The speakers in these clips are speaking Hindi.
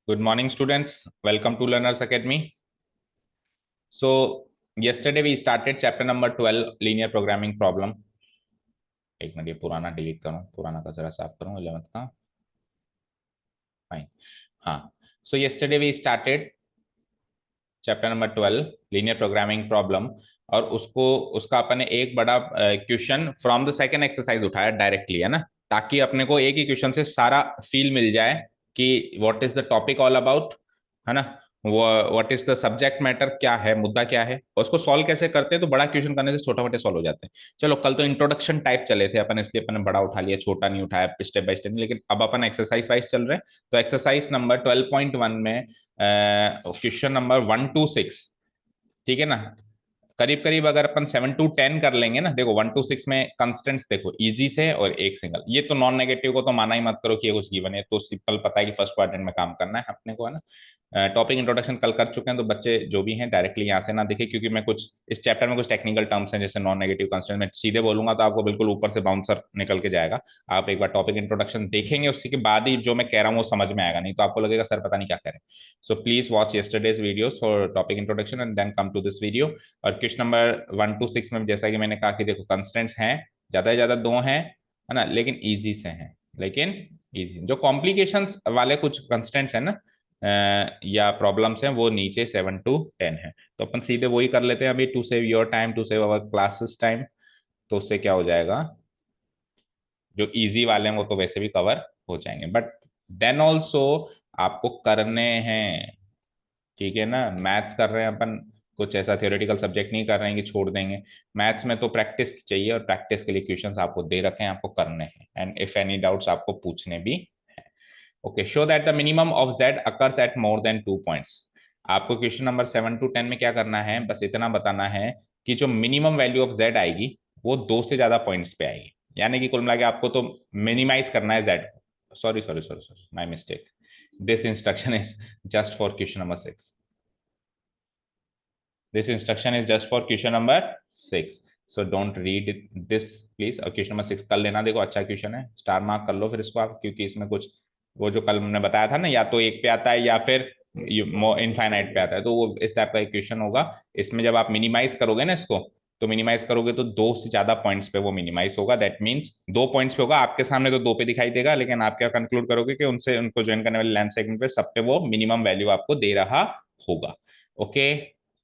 Good morning, students. Welcome to Learners Academy. So, yesterday we started chapter number 12, linear programming problem. एक मिनट, ये पुराना डिलीट करूं, पुराना का जरा साफ करूं, 11th का. फाइन. हाँ. So yesterday we started chapter number 12 linear programming problem. और उसका अपन ने एक बड़ा question from the second exercise उठाया डायरेक्टली, है ना, ताकि अपने को एक ही क्वेश्चन से सारा फील मिल जाए कि what is the topic all about, है ना, what is the subject matter, क्या है मुद्दा, क्या है, और उसको सॉल्व कैसे करते हैं. तो बड़ा क्वेश्चन करने से छोटे मोटे सॉल्व हो जाते हैं. चलो, कल तो इंट्रोडक्शन टाइप चले थे अपन, इसलिए अपन ने बड़ा उठा लिया, छोटा नहीं उठाया स्टेप बाय स्टेप. लेकिन अब अपन एक्सरसाइज वाइज चल रहे हैं. तो एक्सरसाइज नंबर 12.1 में क्वेश्चन नंबर 1 to 6, ठीक है ना, करीब करीब अगर अपन 7 to 10 कर लेंगे ना. देखो 1 to 6 में कंस्टेंट्स देखो, इजी से और एक सिंगल. ये तो नॉन नेगेटिव को तो माना ही मत करो कि ये कुछ गिवन है, तो सिंपल पता है कि फर्स्ट क्वाड्रेंट में काम करना है अपने को, है ना. टॉपिक इंट्रोडक्शन कल कर चुके हैं, तो बच्चे जो भी हैं डायरेक्टली यहाँ से ना देखे, क्योंकि मैं कुछ इस चैप्टर में कुछ टेक्निकल टर्म्स हैं जैसे नॉन नेगेटिव कंस्टेंट, मैं सीधे बोलूंगा तो आपको बिल्कुल ऊपर से बाउंसर निकल के जाएगा. आप एक बार टॉपिक इंट्रोडक्शन देखेंगे, उसके बाद ही जो मैं कह रहा हूँ वो समझ में आएगा, नहीं तो आपको लगेगा सर पता नहीं क्या करें. So please watch yesterday's videos for topic introduction and then come to this video. और क्वेश्चन नंबर 1 to 6 में जैसा कि मैंने कहा कि देखो कंस्टेंट्स हैं, ज्यादा से ज्यादा दो हैं, है ना, लेकिन ईजी से हैं. लेकिन ईजी जो कॉम्प्लिकेशंस वाले कुछ कंस्टेंट्स हैं ना, या प्रॉब्लम्स हैं, वो नीचे 7 to 10 है. तो अपन सीधे वही कर लेते हैं अभी, to save your time, to save our classes time. तो उससे क्या हो जाएगा, जो इजी वाले हैं वो तो वैसे भी कवर हो जाएंगे, बट देन ऑल्सो आपको करने हैं, ठीक है ना. मैथ्स कर रहे हैं अपन, कुछ ऐसा थियोरेटिकल सब्जेक्ट नहीं कर रहे हैं कि छोड़ देंगे. मैथ्स में तो प्रैक्टिस चाहिए, और प्रैक्टिस के लिए क्वेश्चंस आपको दे रखे हैं, आपको करने हैं, एंड इफ एनी डाउट्स आपको पूछने भी. Okay, show that the minimum of Z occurs at more than 2 points. आपको क्वेश्चन नंबर 7 to 10 में क्या करना है, बस इतना बताना है कि जो मिनिमम वैल्यू ऑफ जेड आएगी वो दो से ज्यादा पॉइंट्स पे आएगी. यानी कि कुल मिला के आपको तो मिनिमाइज करना है Z. Sorry sorry sorry sorry, my mistake. This instruction is just for question number 6. This instruction is just for question number 6. So don't read this please. और क्वेश्चन नंबर 6 कर लेना. देखो अच्छा क्वेश्चन है, स्टार मार्क कर लो फिर इसको आप, क्योंकि इसमें कुछ वो जो कल हमने बताया था ना, या तो एक पे आता है या फिर इनफाइनाइट पे आता है, तो वो इस टाइप का एक क्वेश्चन होगा. इसमें जब आप मिनिमाइज करोगे ना इसको, तो मिनिमाइज करोगे तो दो से ज्यादा पॉइंट्स पे वो मिनिमाइज होगा. दैट मीन्स 2 पॉइंट्स पे होगा. आपके सामने तो दो पे दिखाई देगा, लेकिन आप क्या कंक्लूड करोगे कि उनसे उनको ज्वाइन करने वाले लेंथ सेगमेंट पे सब पे वो मिनिमम वैल्यू आपको दे रहा होगा. Okay,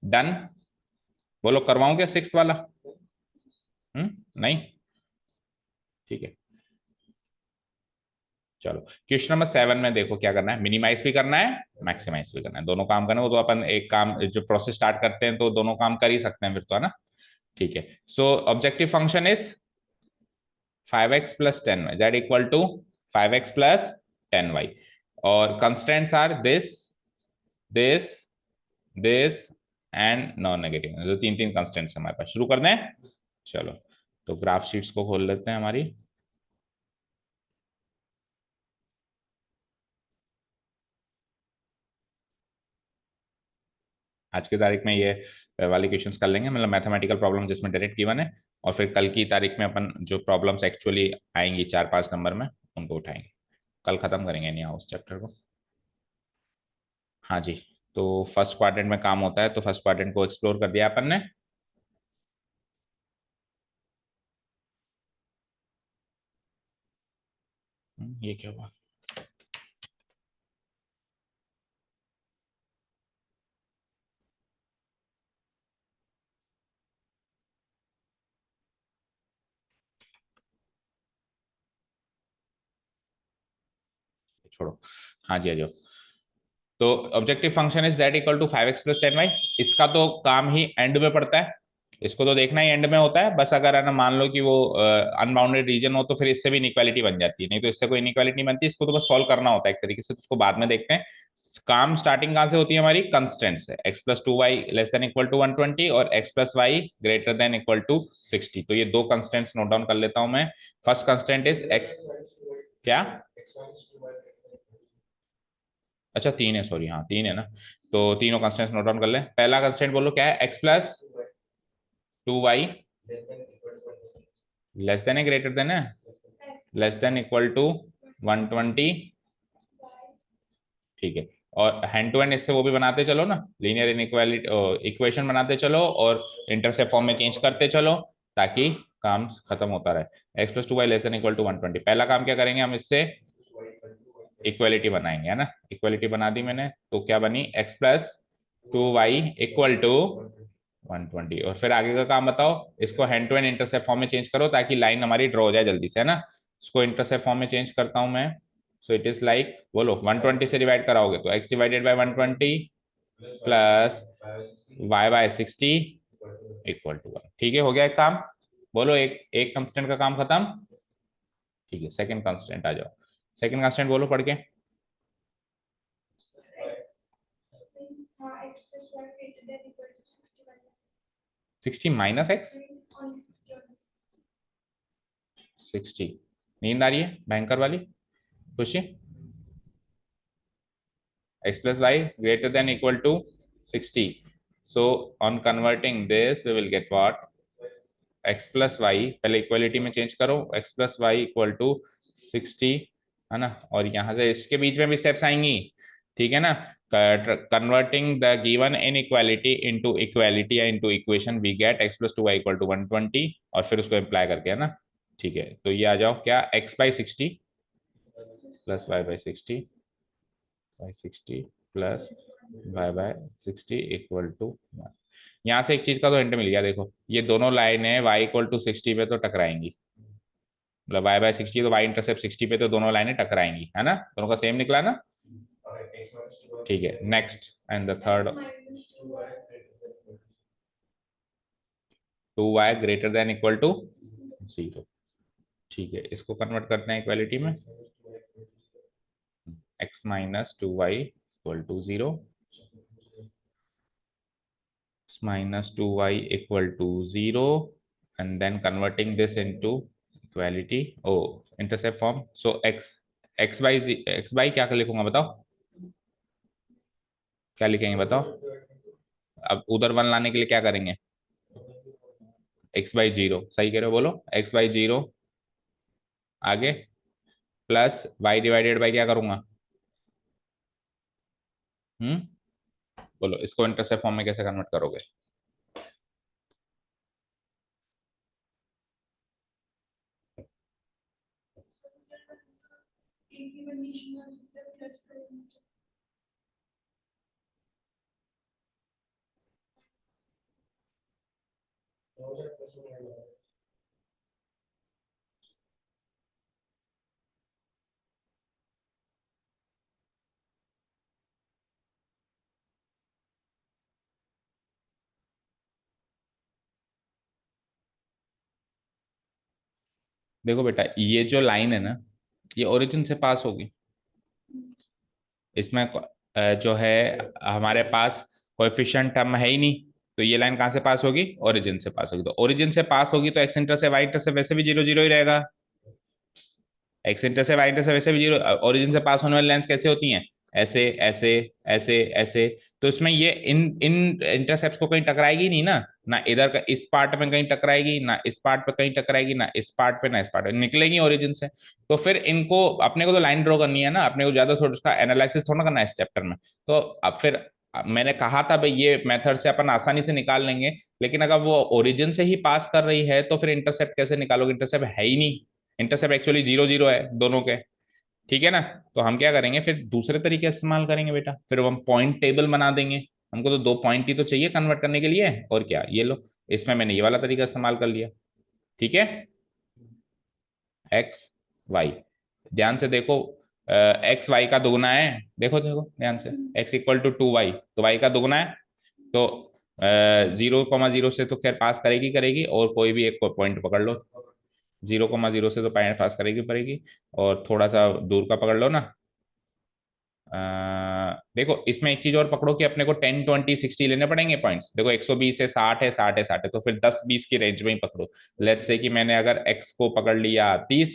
done. बोलो करवाऊं क्या 6th वाला? नहीं, ठीक है. चलो, क्वेश्चन नंबर 7 में देखो क्या करना है, मिनिमाइज भी करना है, मैक्सिमाइज भी करना है, दोनों काम करना है. वो तो अपन एक काम जो प्रोसेस स्टार्ट करते हैं तो दोनों काम कर ही सकते हैं फिर तो, है ना. ठीक है. So objective function is 5x + 10y, that equal to 5x + 10y. और constants are this, this, this and non negative. जो तीन तीन कंस्टेंट्स हमारे पास. शुरू कर दें. चलो, तो ग्राफ शीट्स को खोल लेते हैं हमारी. आज की तारीख में ये वाले क्वेश्चंस कर लेंगे, मतलब मैथमेटिकल प्रॉब्लम जिसमें डायरेक्ट गिवन है. और फिर कल की तारीख में अपन जो प्रॉब्लम्स एक्चुअली आएंगी 4-5 नंबर में, उनको उठाएंगे. कल खत्म करेंगे नहीं उस चैप्टर को. हाँ जी. तो फर्स्ट क्वाड्रेंट में काम होता है, तो फर्स्ट क्वाड्रेंट को एक्सप्लोर कर दिया अपन ने. ये क्या हुआ? छोड़ो. हाँ जी, आ जाओ. तो objective function is z equal to 5x + 10y. इसका तो काम ही एंड में पड़ता है, इसको तो देखना ही एंड में होता है. बस अगर है ना, मान लो कि वो अनबाउंडेड रीजन हो, तो फिर इससे भी इनइक्वालिटी बन जाती है, नहीं तो इससे कोई इनइक्वालिटी नहीं बनती. इसको तो बस सॉल्व करना होता है एक तरीके से, तो उसको बाद में देखते हैं. काम स्टार्टिंग कहां से होती है हमारी, कंस्टेंट्स है. x + 2y less than equal to 120 और x + y greater than equal to 60. तो ये दो कंस्टेंट्स नोट डाउन कर लेता हूं मैं. First constant is x. क्या? अच्छा तीन है, सॉरी, हाँ तीन है ना. तो तीनों कंस्टेंट्स नोट डाउन कर ले. पहला कंस्टेंट बोलो क्या है, x + 2y लेस देन है ग्रेटर देन है, लेस देन इक्वल टू 120. ठीक है. और हैंड टू हैंड इससे वो भी बनाते चलो ना, लीनियर इनइक्वालिटी इक्वेशन बनाते चलो और इंटरसेप्ट फॉर्म में चेंज करते चलो, ताकि काम खत्म होता रहे। X plus two y less than equal to 120। पहला काम क्या करेंगे हम, इससे इक्वालिटी बनाएंगे, है ना। इक्वालिटी बना दी मैंने, तो क्या बनी, x plus two y equal to 120। और फिर आगे का काम बताओ, इसको hand to hand intercept form में चेंज करो ताकि लाइन हमारी ड्रॉ हो जाए जल्दी से, है ना। इसको इंटरसेप्ट फॉर्म में चेंज करता हूं मैं। सो इट इज लाइक, बोलो 120 से डिवाइड कराओगे तो x divided by 120 plus y by 60 equal to 1। ठीक है, हो गया एक काम। बोलो, एक एक कंस्टेंट का काम खत्म। ठीक है, सेकंड कंस्टेंट आ जाओ। सेकंड कंस्टेंट बोलो पढ़ के। 60 माइनस एक्स 60। नींद आ रही है भयंकर वाली, खुशी। x plus y greater than equal to 60. So on converting this we will get what, x plus y, पहले इक्वलिटी में चेंज करो, x plus y equal to 60, है ना। और यहाँ से इसके बीच में भी स्टेप्स आएंगी, ठीक है ना। Converting the given inequality into equality या into equation we get x plus 2y equal to 120, और फिर उसको इम्प्लाई करके, है ना। ठीक है, तो ये आ जाओ क्या, x by 60 plus y by 60 by 60 plus y by 60 equal to 1। यहाँ से एक चीज का तो हिंट मिल गया, देखो ये दोनों लाइनें y इक्वल टू 60 पे तो टकराएंगी, मतलब y बाय 60 तो y इंटरसेप्ट 60 पे, तो दोनों लाइनें टकराएंगी, है ना। दोनों का सेम निकला ना। ठीक है, next and the third, 2y greater than equal to 0। ठीक है, इसको कन्वर्ट करते हैं इक्वालिटी में, x minus 2y equal to 0 minus 2y equal to 0, and then converting this into equality, oh intercept form, so x by क्या लिखूंगा बताओ, क्या लिखेंगे बताओ। अब उधर वन लाने के लिए क्या करेंगे, x बाई 0, सही कह रहे हो, बोलो x बाई 0, आगे प्लस y डिवाइडेड बाई क्या करूंगा, बोलो इसको इंटरसेप्ट फॉर्म में कैसे कन्वर्ट करोगे। देखो बेटा, ये जो लाइन है ना, ये ओरिजिन से पास होगी, इसमें जो है हमारे पास कोएफिशिएंट टर्म है ही नहीं, तो ये लाइन कहाँ से पास होगी, ओरिजिन से पास होगी। तो ओरिजिन से पास होगी तो एक्स इंटर से वाई इंटर से वैसे भी 0 0 ही रहेगा, एक्स इंटर से वाई इंटर से वैसे भी 0। ओरिजिन से पास होने वाली लाइंस कैसे होती हैं, ऐसे ऐसे ऐसे ऐसे, तो इसमें ये इन इन इंटरसेप्ट को कहीं टकराएगी नहीं ना, ना इधर का इस पार्ट में कहीं टकराएगी, ना इस पार्ट पे कहीं टकराएगी, ना इस पार्ट पे, ना इस पार्ट पे, निकलेगी ओरिजिन से। तो फिर इनको अपने को तो लाइन ड्रॉ करनी है ना, अपने को ज्यादा थोड़ा उसका एनालिसिस थोड़ा करना है इस चैप्टर में। तो अब फिर मैंने कहा था भाई ये मेथड से अपन आसानी से निकाल लेंगे, लेकिन अगर वो ओरिजिन से ही पास कर रही है तो फिर इंटरसेप्ट कैसे निकालोगे, इंटरसेप्ट है ही नहीं, इंटरसेप्ट एक्चुअली 0 0 है दोनों के, ठीक है ना। तो हम क्या करेंगे, फिर दूसरे तरीके इस्तेमाल करेंगे बेटा, फिर हम पॉइंट टेबल बना देंगे। हमको तो दो पॉइंट ही तो चाहिए कन्वर्ट करने के लिए, और क्या, ये लो, इसमें मैंने ये वाला तरीका इस्तेमाल कर लिया, ठीक है। एक्स वाई, ध्यान से देखो, एक्स वाई का दुगुना है, देखो देखो ध्यान से, एक्स इक्वल टू 2y, तो वाई का दुगुना है, तो 0 0 से तो खैर पास करेगी करेगी, और कोई भी एक पॉइंट पकड़ लो, 0 0 से तो पास करेगी पड़ेगी, और थोड़ा सा दूर का पकड़ लो ना। देखो इसमें एक चीज और पकड़ो कि अपने को 10 20 60 लेने पड़ेंगे पॉइंट्स। देखो 120 है, 60 है, 60 है, 60 है, तो फिर 10 20 की रेंज में ही पकड़ो। लेट्स से कि मैंने अगर x को पकड़ लिया 30,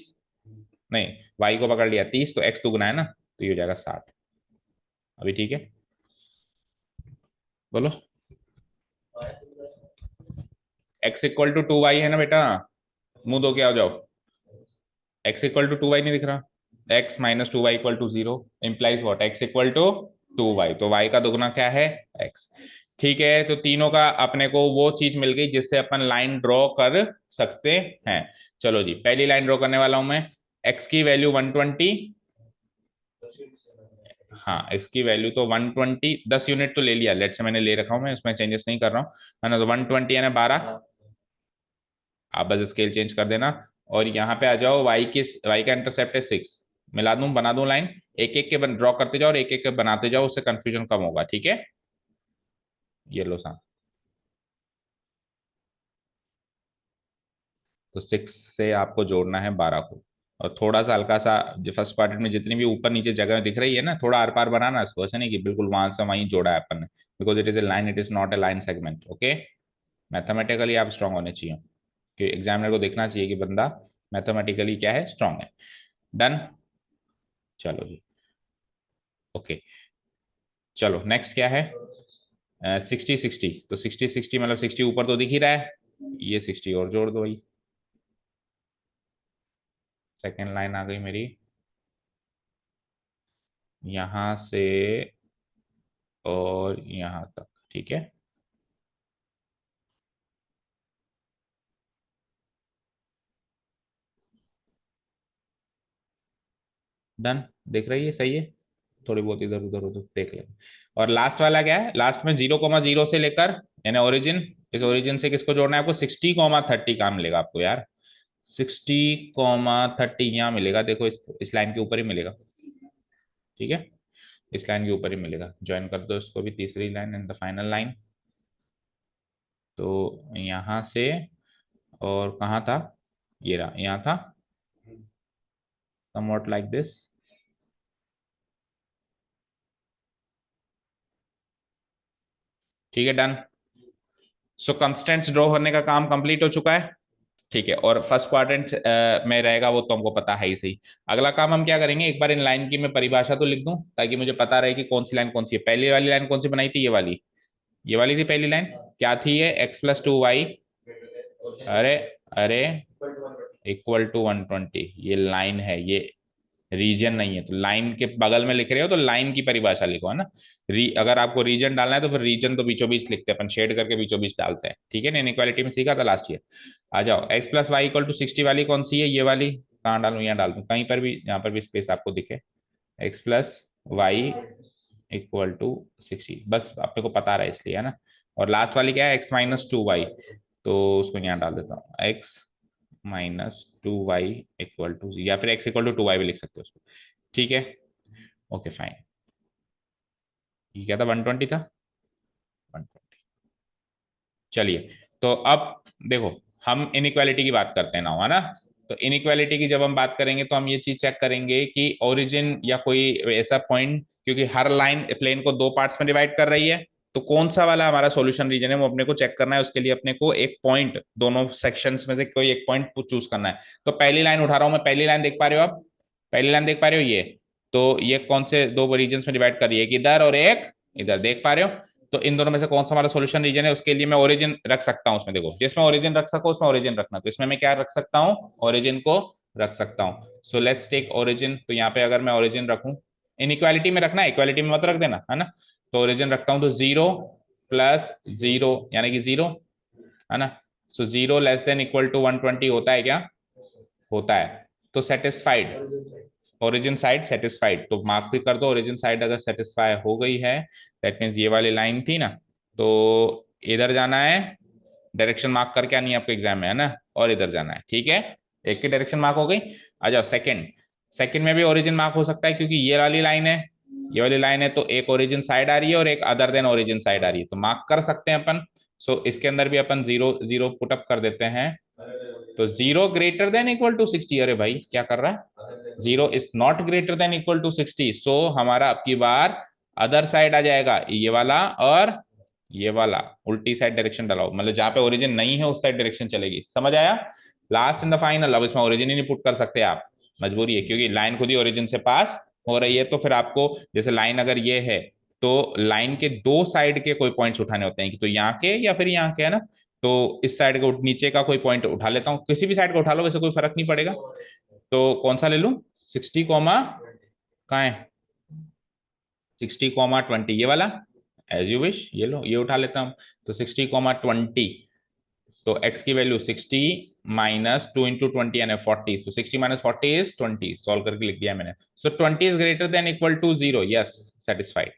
नहीं y को पकड़ लिया 30, तो x दुगना है ना, तो ये हो जाएगा 60। अभी ठीक है, बोलो। x इक्वल टू 2y है ना बेटा, मुंह दो के आ जाओ। x इक्वल टू 2y नहीं दिख रहा, x minus 2y equal to 0 implies what, x equal to 2y, तो y का दुगना क्या है x। ठीक है, तो तीनों का अपने को वो चीज मिल गई जिससे अपन लाइन ड्रॉ कर सकते हैं। चलो जी, पहली लाइन ड्रॉ करने वाला हूं मैं। x की वैल्यू 120, हाँ x की वैल्यू तो 120, 10 यूनिट तो ले लिया, लेट से मैंने ले रखा हूं, मैं इसमें चेंजेस नहीं कर रहा हूँ, है ना। तो 120 है ना 12, आप बस स्केल चेंज कर देना। और यहाँ पे आ जाओ, y का इंटरसेप्ट है 6, मिला दूं, बना दूं लाइन, एक एक के ड्रॉ करते जाओ और एक एक के बनाते जाओ, उससे कंफ्यूजन कम होगा, ठीक है। ये लो सा, तो 6 से आपको जोड़ना है 12 को, और थोड़ा सा हल्का सा जो फर्स्ट क्वाड्रेंट में जितनी भी ऊपर नीचे जगह दिख रही है ना, थोड़ा आर पार बनाना इसको, ऐसे नहीं कि बिल्कुल वहां से वहीं जोड़ा है अपन ने, because it is a line, it is not a line segment, okay. Mathematically आप स्ट्रांग होने चाहिए, कि एग्जामिनर को देखना चाहिए कि बंदा मैथमेटिकली क्या है, स्ट्रांग है। डन, चलो जी, ओके। चलो नेक्स्ट क्या है, 60 60, तो 60 60 मतलब 60 ऊपर तो दिख ही रहा है, ये 60 और जोड़ दो भाई, सेकेंड लाइन आ गई मेरी यहां से और यहां तक, ठीक है। डन, देख रही है, सही है। थोड़ी बहुत इधर उधर उधर देख ले। और लास्ट वाला क्या है, लास्ट में 0,0 से लेकर, यानी ओरिजिन, इस ओरिजिन से किसको जोड़ना है आपको, 60,30 का मिलेगा आपको यार, 60,30 यहाँ मिलेगा, देखो इस लाइन के ऊपर ही मिलेगा, ठीक है, इस लाइन के ऊपर ही मिलेगा, ज्वाइन कर दो इसको भी, तीसरी line and the final line. तो यहाँ से, और कहाँ था, ये रहा, यहाँ था, somewhat like this। ठीक है, डन। सो कंस्टेंट्स ड्रॉ करने का काम कंप्लीट हो चुका है, ठीक है। और फर्स्ट क्वाड्रेंट में रहेगा वो तो हमको पता है ही सही। अगला काम हम क्या करेंगे, एक बार इन लाइन की मैं परिभाषा तो लिख दूं, ताकि मुझे पता रहे कि कौन सी लाइन कौन सी है। पहली वाली लाइन कौन सी बनाई थी, ये वाली, ये वाली थी पहली लाइन, क्या थी ये, x+2y, अरे अरे इक्वल टू 120, ये लाइन है, ये रीजन नहीं है, तो लाइन के बगल में लिख रहे हो तो लाइन की परिभाषा लिखो, है ना। अगर आपको रीजन डालना है तो फिर रीजन तो बीचों बीच लिखते हैं अपन, शेड करके बीचों बीच डालते हैं, ठीक है ना, इनइक्वालिटी में सीखा था लास्ट ईयर। आ जाओ, x+y=60 वाली कौन सी है, ये वाली, कहाँ डालूं, यहाँ डाल दूं कहीं पर भी, यहाँ पर भी स्पेस आपको दिखे, x+y=60, बस अपने को पता रहा है इसलिए, है ना। और लास्ट वाली क्या है, x-2y, तो उसको यहाँ डाल देता हूँ, x-2y=, या फिर x=2y भी लिख सकते हो उसको, ठीक है, ओके फाइन। ये क्या था, 120 था, 120। चलिए, तो अब देखो, हम इनइक्वालिटी की बात करते हैं ना, है ना। तो इनइक्वालिटी की जब हम बात करेंगे तो हम ये चीज चेक करेंगे कि ओरिजिन या कोई ऐसा पॉइंट, क्योंकि हर लाइन प्लेन को दो पार्ट्स में डिवाइड कर रही है, तो कौन सा वाला हमारा सॉल्यूशन रीजन है वो अपने को चेक करना है। उसके लिए अपने को एक पॉइंट, दोनों सेक्शंस में से कोई एक पॉइंट चूज करना है। तो पहली लाइन उठा रहा हूं मैं, पहली लाइन देख पा रहे हो आप, पहली लाइन देख पा रहे हो ये, तो ये कौन से दो रीजन में डिवाइड कर रही है, एक इधर और एक इधर, देख पा रहे हो। तो इन दोनों में से कौन सा हमारा सॉल्यूशन रीजन है, उसके लिए मैं ओरिजिन रख सकता हूं उसमें, देखो जिसमें ओरिजिन रख सको उसमें ओरिजिन रखना, तो इसमें मैं क्या रख सकता हूँ, ओरिजिन को रख सकता हूँ। सो लेट्स टेक ओरिजिन, तो यहाँ पे अगर मैं ओरिजिन रखूं, इनइक्वालिटी में रखना है, इक्वालिटी में मत रख देना, है ना। तो ओरिजिन रखता हूं तो 0+0 यानी कि 0, है ना। सो 0<= 120 होता है क्या, होता है, तो सेटिस्फाइड, ओरिजिन साइड सेटिस्फाइड, तो मार्क भी कर दो, ओरिजिन साइड अगर सेटिस्फाई हो गई है, दैट मीन्स ये वाली लाइन थी ना, तो इधर जाना है, डायरेक्शन मार्क करके आनी है आपके एग्जाम में, है ना, और इधर जाना है, ठीक है। एक की डायरेक्शन मार्क हो गई। आ जाओ सेकंड, सेकंड में भी ओरिजिन मार्क हो सकता है, क्योंकि ये वाली लाइन है, ये वाली लाइन है, तो एक ओरिजिन साइड आ रही है और एक अदर देन ओरिजिन साइड आ रही है, तो मार्क कर सकते हैं अपन। सो इसके अंदर भी अपन 0 0 पुटअप कर देते हैं, तो 0 > 60, अरे भाई क्या कर रहा है, 0 is not greater than = 60, सो हमारा अब की बार अदर साइड आ जाएगा, ये वाला और ये वाला, उल्टी साइड डायरेक्शन डालो, मतलब जहां पे ओरिजिन नहीं है उस साइड डायरेक्शन चलेगी, समझ आया। लास्ट इन द फाइनल, अब इसमें ओरिजिन ही नहीं पुट कर सकते आप, मजबूरी है, क्योंकि लाइन खुद ही ओरिजिन से पास हो रही है, तो फिर आपको, जैसे लाइन अगर ये है, तो लाइन के दो साइड के कोई पॉइंट्स उठाने होते हैं, कि तो यहाँ के या फिर यहाँ के, है ना। तो इस साइड का नीचे का कोई पॉइंट उठा लेता हूँ, किसी भी साइड का उठा लो, वैसे कोई फर्क नहीं पड़ेगा। तो कौन सा ले लूं, 60, कहाँ है, 60,20 ये वाला, एज यू विश, ये लो, ये उठा लेता हूँ। तो 60,20, तो x की वैल्यू 60 माइनस 2 इंटू 20 यानी 40, तो 60 माइनस 40 इज 20, सॉल्व करके लिख दिया मैंने। So 20 is greater than equal to 0, yes satisfied.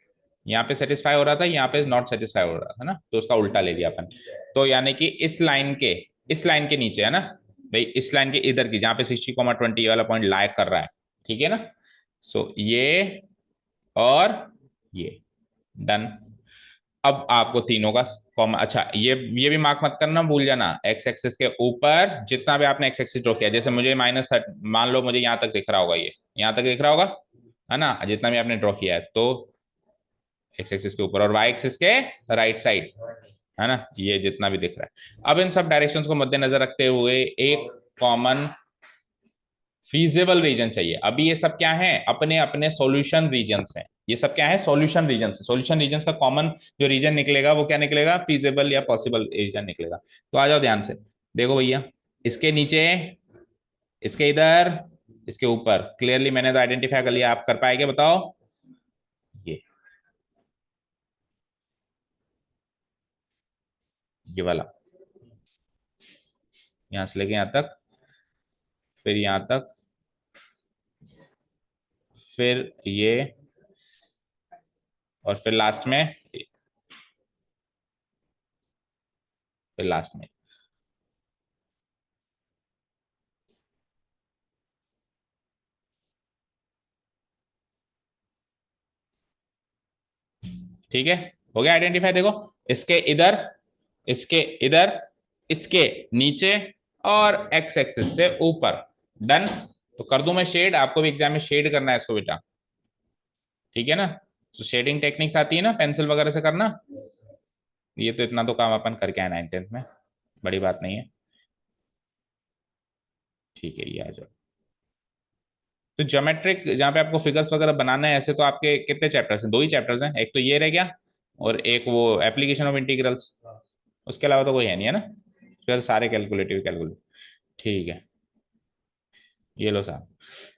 यहाँ पे सेटिस्फाई हो रहा था, यहाँ पे नॉट सेटिस्फाई हो रहा था ना, तो उसका उल्टा ले लिया अपन। तो यानी कि इस लाइन के नीचे है ना भाई, इस लाइन के इधर की, जहाँ पे 60,20 वाला पॉइंट लाइक कर रहा है, ठीक है ना। सो ये और ये डन। अब आपको तीनों का कॉमन, अच्छा ये भी मार्क मत करना, भूल जाना, एक्स एक्सिस के ऊपर जितना भी आपने एक्स एक्सिस ड्रॉ किया, जैसे मुझे -30 मान लो, मुझे यहाँ तक दिख रहा होगा, ये यहाँ तक दिख रहा होगा, है ना, जितना भी आपने ड्रॉ किया है, तो एक्स एक्सिस के ऊपर और वाई एक्सिस के राइट साइड, है ना, ये जितना भी दिख रहा है। अब इन सब डायरेक्शंस को मद्देनजर रखते हुए एक कॉमन फीजिबल रीजन चाहिए। अभी ये सब क्या है, अपने अपने सॉल्यूशन रीजन्स हैं, ये सब क्या है, सॉल्यूशन रीजन है। सॉल्यूशन रीजन का कॉमन जो रीजन निकलेगा वो क्या निकलेगा, फीजिबल या पॉसिबल रीजन निकलेगा। तो आ जाओ ध्यान से देखो भैया, इसके नीचे, इसके इधर, इसके ऊपर, क्लियरली मैंने तो आइडेंटिफाई कर लिया, आप कर पाएंगे बताओ। ये वाला, यहां से लेके यहां तक, फिर यहां तक, फिर ये, और फिर लास्ट में, फिर लास्ट में। ठीक है, हो गया आइडेंटिफाई। देखो इसके इधर, इसके इधर, इसके नीचे, और एक्स एक्सिस से ऊपर, डन। तो कर दूं मैं शेड, आपको भी एग्जाम में शेड करना है इसको बेटा, ठीक है ना। तो शेडिंग टेक्निक्स आती है ना पेंसिल वगैरह से करना, ये तो इतना तो काम अपन करके आए 9th-10th में, बड़ी बात नहीं है। ठीक है, ये आ जाओ। तो ज्योमेट्रिक जहाँ पे आपको फिगर्स वगैरह बनाना है ऐसे, तो आपके कितने चैप्टर्स हैं, दो ही चैप्टर्स हैं, एक तो ये रह गया, और एक वो एप्लीकेशन ऑफ इंटीग्रल्स, उसके अलावा तो कोई है नहीं, है ना, फिर सारे कैलकुलेटिव कैलकुलेट। ठीक है, ये लो साहब,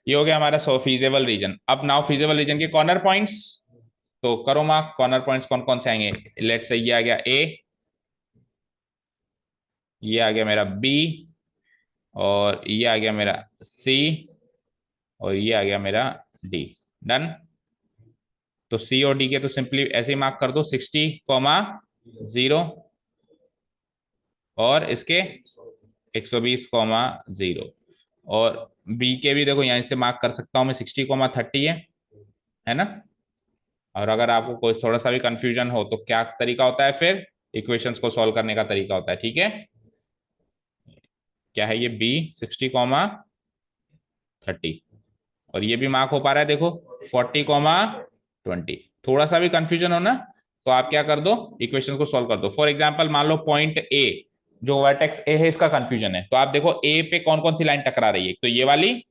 ये हो गया हमारा सो फीजेबल रीजन। अब नाउ फीजेबल रीजन के कॉर्नर पॉइंट्स, तो करो मार्क, कॉर्नर पॉइंट्स कौन कौन से आएंगे। लेट्स से ये आ गया ए, ये आ गया मेरा बी, और ये आ गया मेरा सी, और ये आ गया मेरा डी, डन। तो सी और डी के तो सिंपली ऐसे ही मार्क कर दो, 60,0, और इसके 120,0, और बी के भी देखो यहीं से मार्क कर सकता हूं मैं, 60,30 है ना। और अगर आपको कोई थोड़ा सा भी कंफ्यूजन हो तो क्या तरीका होता है, फिर इक्वेशंस को सॉल्व करने का तरीका होता है, ठीक है। क्या है ये, बी 60,30, और ये भी मार्क हो पा रहा है देखो, 40,20। थोड़ा सा भी कंफ्यूजन हो ना, तो आप क्या कर दो, इक्वेशंस को सॉल्व कर दो। फॉर एग्जाम्पल मान लो पॉइंट ए, जो वर्टेक्स ए है, इसका कंफ्यूजन है, तो आप देखो ए पे कौन कौन सी लाइन टकरा रही है, तो ये वाली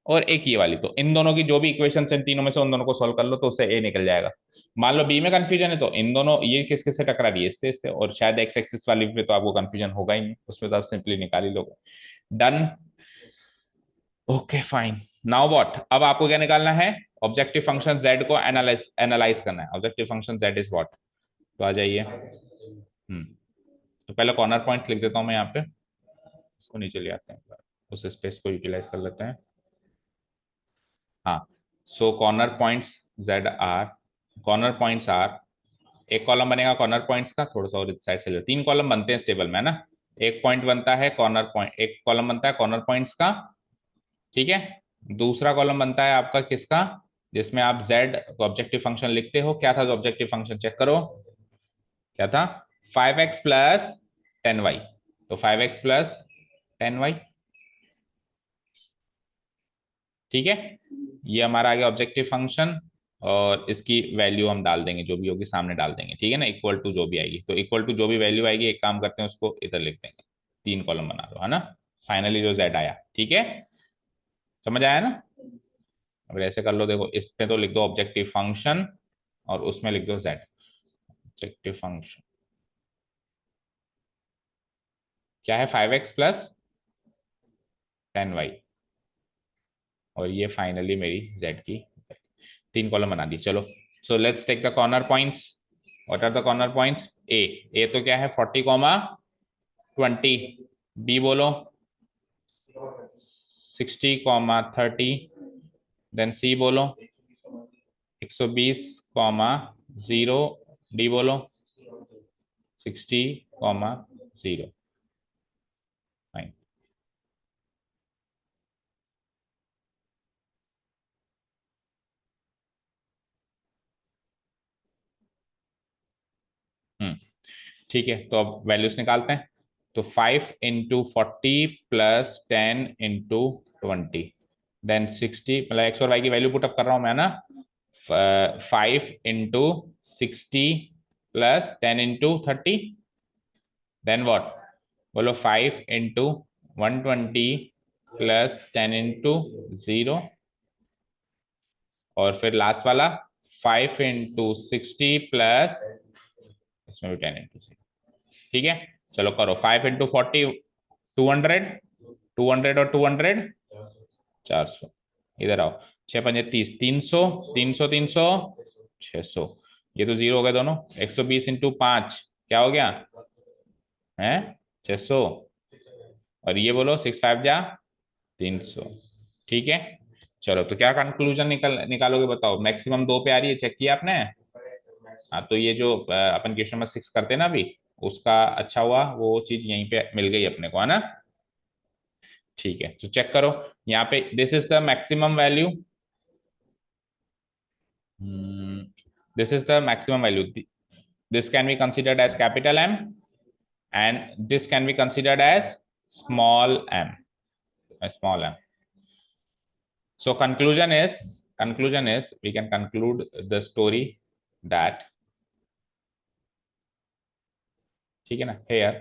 और एक ये वाली, तो इन दोनों की जो भी इक्वेशन है तीनों में से उन दोनों को सॉल्व कर लो, तो उससे ए निकल जाएगा। मान लो बी में कंफ्यूजन है, तो इन दोनों, ये किस किस से टकरा रही है, इससे इससे, और शायद एक्स एक्सिस वाली पे तो आपको कंफ्यूजन होगा ही नहीं, उसमें तो आप सिंपली निकाल ही लोगे, done. Okay fine, now what, अब आपको क्या निकालना है, ऑब्जेक्टिव फंक्शन z को एनालाइज एनालाइज करना है। Objective function z is what, तो आ जाइए। तो पहले कॉर्नर पॉइंट लिख देता हूं मैं यहाँ पे, इसको नीचे ले आते हैं, उस स्पेस को यूटिलाइज कर लेते हैं। हाँ, so corner points z are, corner points are, एक कॉलम बनेगा कॉर्नर पॉइंट्स का, थोड़ा सा और इस साइड से ले, तीन कॉलम बनते हैं इस टेबल में, है ना। एक पॉइंट बनता है कॉर्नर पॉइंट, एक कॉलम बनता है कॉर्नर पॉइंट्स का, ठीक है। दूसरा कॉलम बनता है आपका किसका, जिसमें आप z ऑब्जेक्टिव फंक्शन लिखते हो, क्या था जो ऑब्जेक्टिव फंक्शन, चेक करो क्या था, 5x + 10y, तो 5x + 10y, ठीक है। ये हमारा आ गया ऑब्जेक्टिव फंक्शन, और इसकी वैल्यू हम डाल देंगे, जो भी होगी सामने डाल देंगे, ठीक है ना, इक्वल टू जो भी आएगी, तो इक्वल टू जो भी वैल्यू आएगी, एक काम करते हैं उसको इधर लिख देंगे, तीन कॉलम बना लो, है ना। फाइनली जो z आया, ठीक है, समझ आया ना। अगर ऐसे कर लो, देखो इसमें तो लिख दो ऑब्जेक्टिव फंक्शन, और उसमें लिख दो z, ऑब्जेक्टिव फंक्शन क्या है, 5x + 10y, और ये फाइनली मेरी z की, तीन कॉलम बना दी, चलो so let's take the corner points. What are the corner points? ए तो क्या है 40, बी बोलो 60, 30. देन सी बोलो 120, 0. डी बोलो 60, 0. फाइन. ठीक है, तो अब वैल्यूज निकालते हैं. तो 5 × 40 प्लस 10 × 20, देन 60. मतलब एक्स और वाई की वैल्यू पुटअप कर रहा हूं मैं ना. 5 × 60 प्लस 10 × 30. Then what? बोलो 5 × 120 प्लस 10 × 0. और फिर लास्ट वाला 5 × 60 प्लस, इसमें भी 10 × 0. ठीक है, चलो करो. 5 × 40 200, 200 और 200 400. इधर आओ. 6 × 5 = 30, 300, 300, 300 600. ये तो जीरो हो गए दोनों. 120 × 5 क्या हो गया है? 600. और ये बोलो 6 × 5 = 300. ठीक है, चलो तो क्या कंक्लूजन निकालोगे बताओ. मैक्सिमम 2 पे आ रही है, चेक किया आपने? हाँ, तो ये जो अपन क्वेश्चन नंबर 6 करते हैं ना अभी, उसका अच्छा हुआ वो चीज यहीं पे मिल गई अपने को, है ना. ठीक है, तो चेक करो यहाँ पे. This is the maximum value. This is the maximum value. This can be considered as capital M and this can be considered as small m. Small m. So conclusion is we can conclude the story that, ठीक है ना, here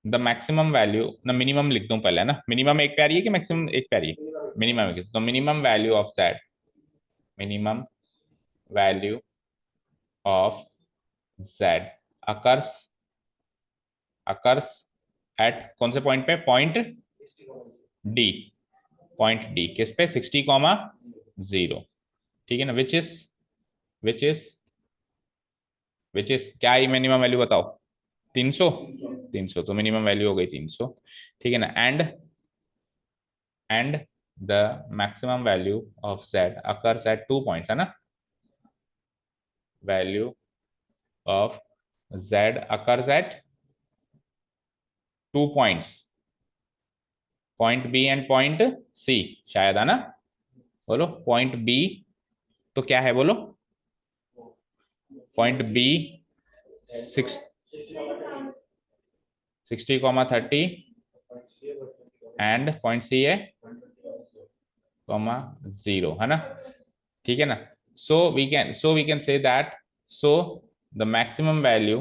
द मैक्सिमम वैल्यू, ना मिनिमम लिख दूं पहले ना. मिनिमम एक पे आ रही है कि मैक्सिमम एक पे आ रही है? मिनिमम. तो minimum value of z, minimum value of z occurs occurs at कौन से पॉइंट पे? Point D. पॉइंट डी किस पे? 60, 0. ठीक है ना. विच इज क्या है मिनिमम वैल्यू बताओ? 300. 300 तो मिनिमम वैल्यू हो गई 300. ठीक है ना. And the maximum value of z occurs at 2 points, है ना. Value of z occurs at 2 points, point B and point C शायद, है ना. बोलो पॉइंट बी तो क्या है बोलो? Point B 60, 30 and point C है 0, है ना. ठीक है ना. So we can say that, so the maximum value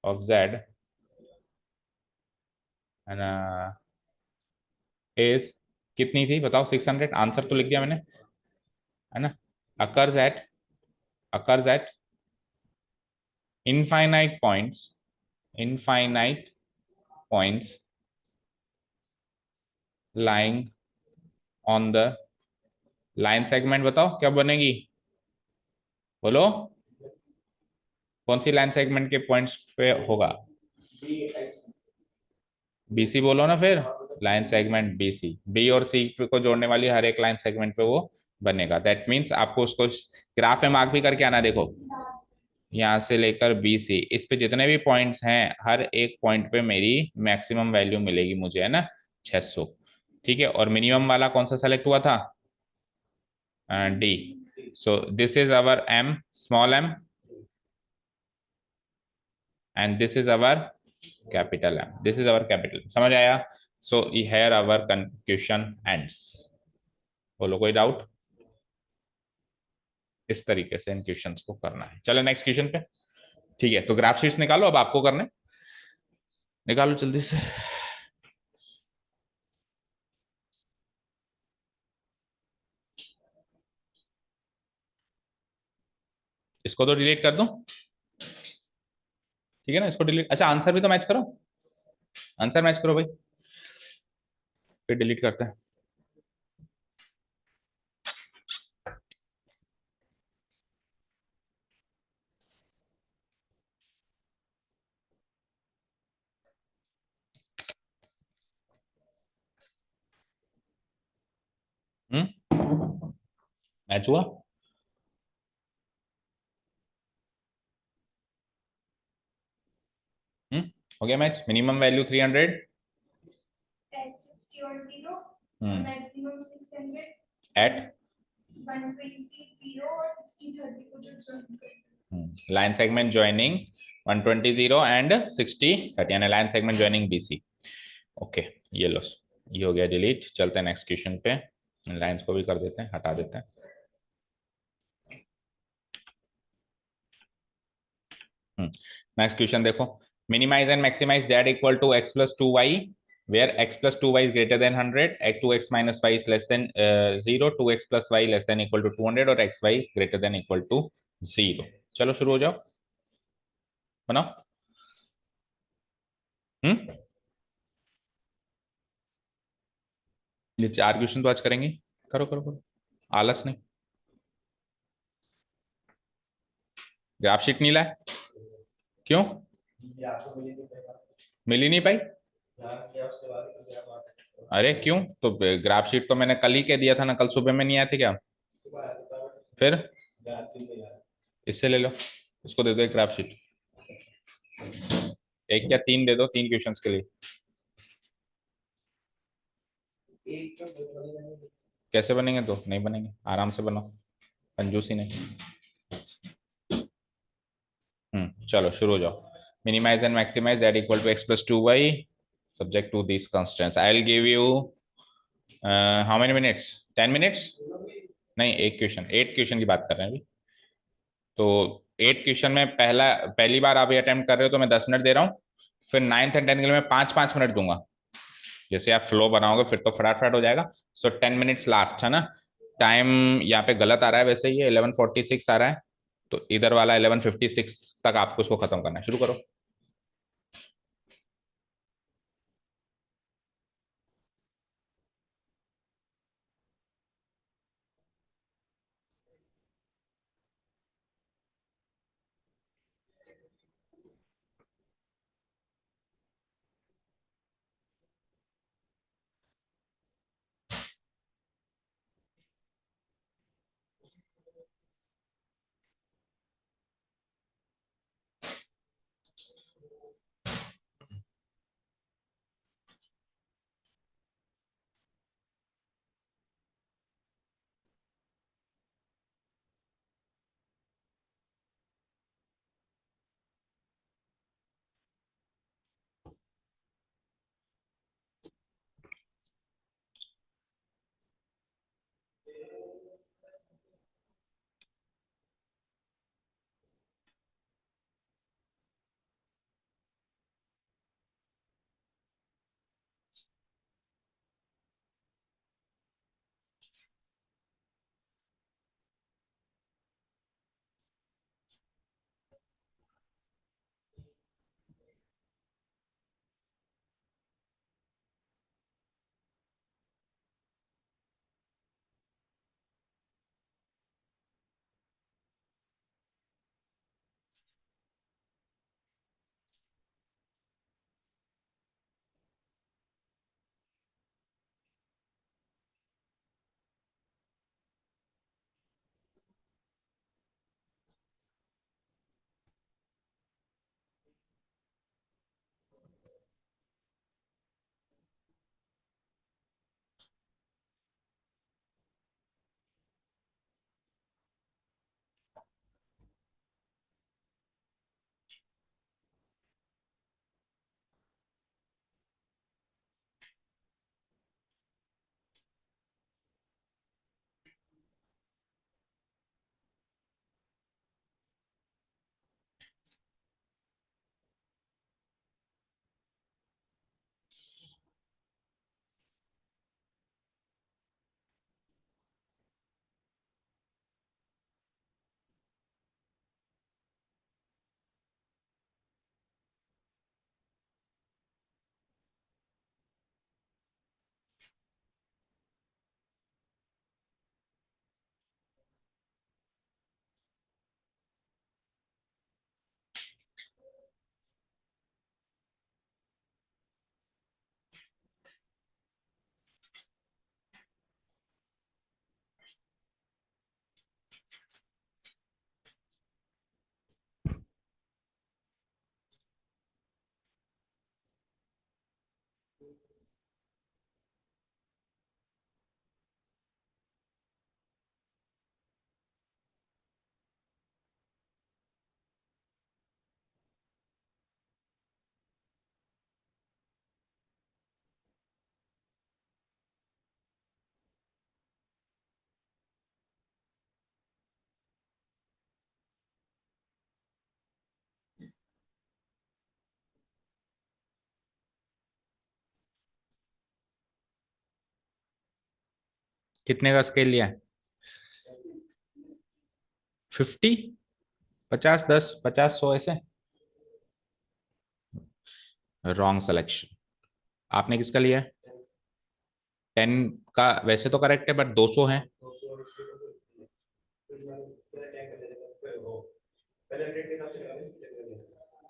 of z is कितनी थी बताओ? 600. आंसर तो लिख दिया मैंने, है ना. Occurs at infinite points lying on the line segment. बताओ क्या बनेगी? बोलो कौन सी लाइन सेगमेंट के पॉइंट्स पे होगा? बीसी बोलो ना फिर. लाइन सेगमेंट बीसी, बी और सी को जोड़ने वाली हर एक लाइन सेगमेंट पे वो बनेगा. दैट मीन्स आपको उसको ग्राफ में मार्क भी करके आना. देखो यहाँ से लेकर बी सी, इस पे जितने भी पॉइंट्स हैं हर एक पॉइंट पे मेरी मैक्सिमम वैल्यू मिलेगी मुझे, है ना. 600. ठीक है, और मिनिमम वाला कौन सा सेलेक्ट हुआ था? D. So this is our m, small m, and this is our capital M. This is our capital. समझ आया? So here our conclusion ends. बोलो कोई डाउट? इस तरीके से इन क्वेश्चंस को करना है. चलो नेक्स्ट क्वेश्चन पे. ठीक है, तो ग्राफ शीट्स निकालो. अब आपको करने, निकालो जल्दी से. इसको तो डिलीट कर दूं. ठीक है ना, इसको डिलीट. अच्छा, आंसर भी तो मैच करो. आंसर मैच करो भाई, फिर डिलीट करते हैं। मैच हुआ। हम्म हो गया match. Minimum value 300, at 60 or 0, hmm maximum 600, at 120 0 और 60 30 को जो join करें। लाइन सेगमेंट ज्वाइनिंग 120 एंड 60 30, यानी line segment joining BC. Okay, ये लो, ये हो गया डिलीट। चलते हैं नेक्स्ट क्वेश्चन पे। लाइंस को भी कर देते हैं, हटा देते हैं। नेक्स्ट क्वेश्चन देखो। Minimize and maximize z equal to x plus 2y, where x plus 2y is greater than 100, x 2x minus y is less than 0, 2x plus y less than equal to 200 और xy greater than equal to 0। चलो शुरू हो जाओ, बनाओ। हम्म ये 4 क्वेश्चन तो आज करेंगे। करो करो करो, आलस नहीं। ग्राफ शीट नहीं लाए, क्यों? मिल ही नहीं पाई। अरे क्यों? तो ग्राफ शीट तो मैंने कल ही कह दिया था ना, कल सुबह में नहीं आए थे क्या? फिर इससे ले लो, इसको दे दो एक ग्राफ शीट। एक या तीन दे दो, 3 क्वेश्चंस के लिए। कैसे बनेंगे? तो नहीं बनेंगे, आराम से बनाओ, कंजूसी नहीं। चलो शुरू हो जाओ। Minimize and maximize z equal to x plus 2y, subject to this constraints. I will give you how many minutes? 10 minutes? नहीं, एक क्वेश्चन, 8 क्वेश्चन की बात कर रहे हैं अभी। तो 8 क्वेश्चन में पहली बार आप ये अटेम्प्ट कर रहे हो तो मैं 10 मिनट दे रहा हूँ। फिर 9th एंड 10th के लिए मैं 5-5 मिनट दूंगा। जैसे आप फ्लो बनाओगे फिर तो फटाफट हो जाएगा। सो 10 मिनट्स लास्ट, है ना? टाइम यहाँ पे गलत आ रहा है, वैसे ये 11:46 आ रहा है, तो इधर वाला 11:56 तक आपको इसको खत्म करना है। शुरू करो। कितने का स्केल लिया है? 50, 50, 10, 50, 100 ऐसे। Wrong selection. आपने किसका लिया है? 10 का वैसे तो करेक्ट है बट 200 है।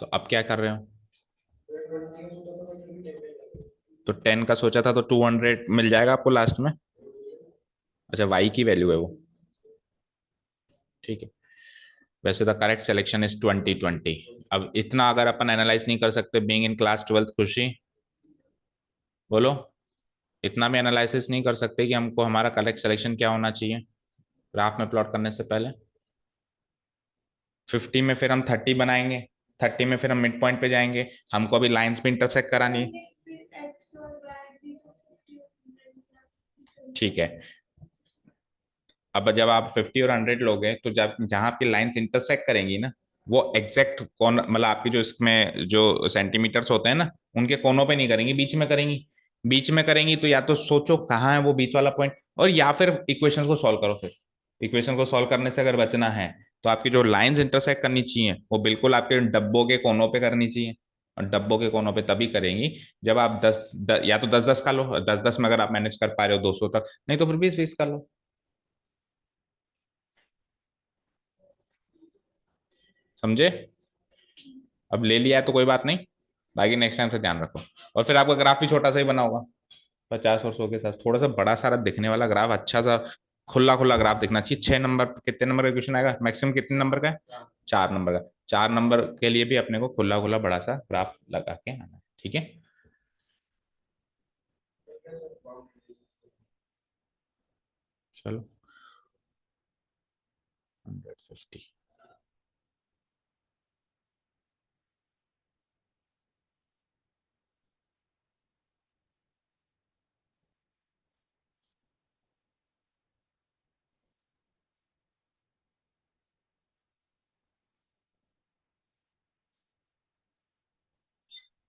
तो अब क्या कर रहे हो? तो 10 का सोचा था तो 200 मिल जाएगा आपको लास्ट में। अच्छा, वाई की वैल्यू है वो। ठीक है। वैसे द करेक्ट सिलेक्शन इज 2020। अब इतना अगर अपन एनालाइज नहीं कर सकते बीइंग इन क्लास 12th, खुशी बोलो। इतना भी एनालिसिस नहीं कर सकते कि हमको हमारा करेक्ट सिलेक्शन क्या होना चाहिए ग्राफ में प्लॉट करने से पहले। 50 में फिर हम 30 बनाएंगे, 30 में फिर हम मिड पॉइंट पे जाएंगे, हमको अभी लाइंस भी इंटरसेक्ट करानी है। फिर x और y भी तो 50 और 100 ठीक है। अब जब आप 50 और 100 लोगे तो जब जहां आपकी लाइंस इंटरसेक्ट करेंगी ना, वो एग्जैक्ट कौन मतलब आपकी जो इसमें जो सेंटीमीटर्स होते हैं ना, उनके कोनों पे नहीं करेंगी, बीच में करेंगी। बीच में करेंगी तो या तो सोचो कहाँ है वो बीच वाला पॉइंट, और या फिर इक्वेशन को सॉल्व करो। फिर इक्वेशन को सॉल्व करने से अगर बचना है तो आपकी जो लाइंस इंटरसेक्ट करनी चाहिए वो बिल्कुल आपके डब्बों के कोनों पे करनी चाहिए। और डब्बों के कोनों पे तभी करेंगी जब आप या तो 10-10 का लो, 10-10 में अगर आप मैनेज कर पा रहे हो 200 तक, नहीं तो फिर 20-20 का लो। समझे? अब ले लिया है तो कोई बात नहीं, बाकी नेक्स्ट टाइम से ध्यान रखो। और फिर आपका ग्राफ भी छोटा सा ही बना होगा, 50 और 100 के साथ थोड़ा सा बड़ा सारा दिखने वाला ग्राफ, अच्छा सा खुला खुला ग्राफ दिखना चाहिए। 6 नंबर, कितने नंबर का क्वेश्चन आएगा मैक्सिमम, कितने नंबर का है? 4 नंबर का। 4 नंबर के लिए भी अपने को खुला खुला बड़ा सा ग्राफ लगा के आना है, ठीक है। चलो 150।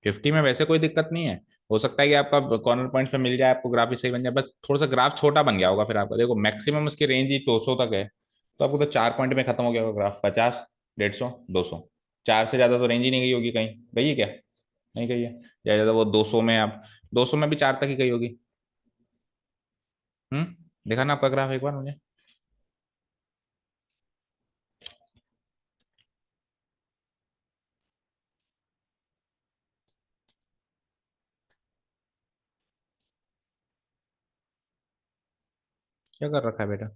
50 में वैसे कोई दिक्कत नहीं है। हो सकता है कि आपका कॉर्नर पॉइंट पे मिल जाए आपको, ग्राफ ही सही बन जाए, बस थोड़ा सा ग्राफ छोटा बन गया होगा। फिर आपका देखो मैक्सिमम उसकी रेंज ही 200 तक है, तो आपको तो 4 पॉइंट में खत्म हो गया होगा ग्राफ। 50, 150, 200, 4 से ज्यादा तो रेंज ही नहीं गई होगी कहीं, गई है क्या? नहीं गई है। ज्यादा ज्यादा वो 200 में, आप 200 में भी 4 तक ही गई होगी। देखा ना आपका ग्राफ एक बार मुझे? क्या कर रखा है बेटा?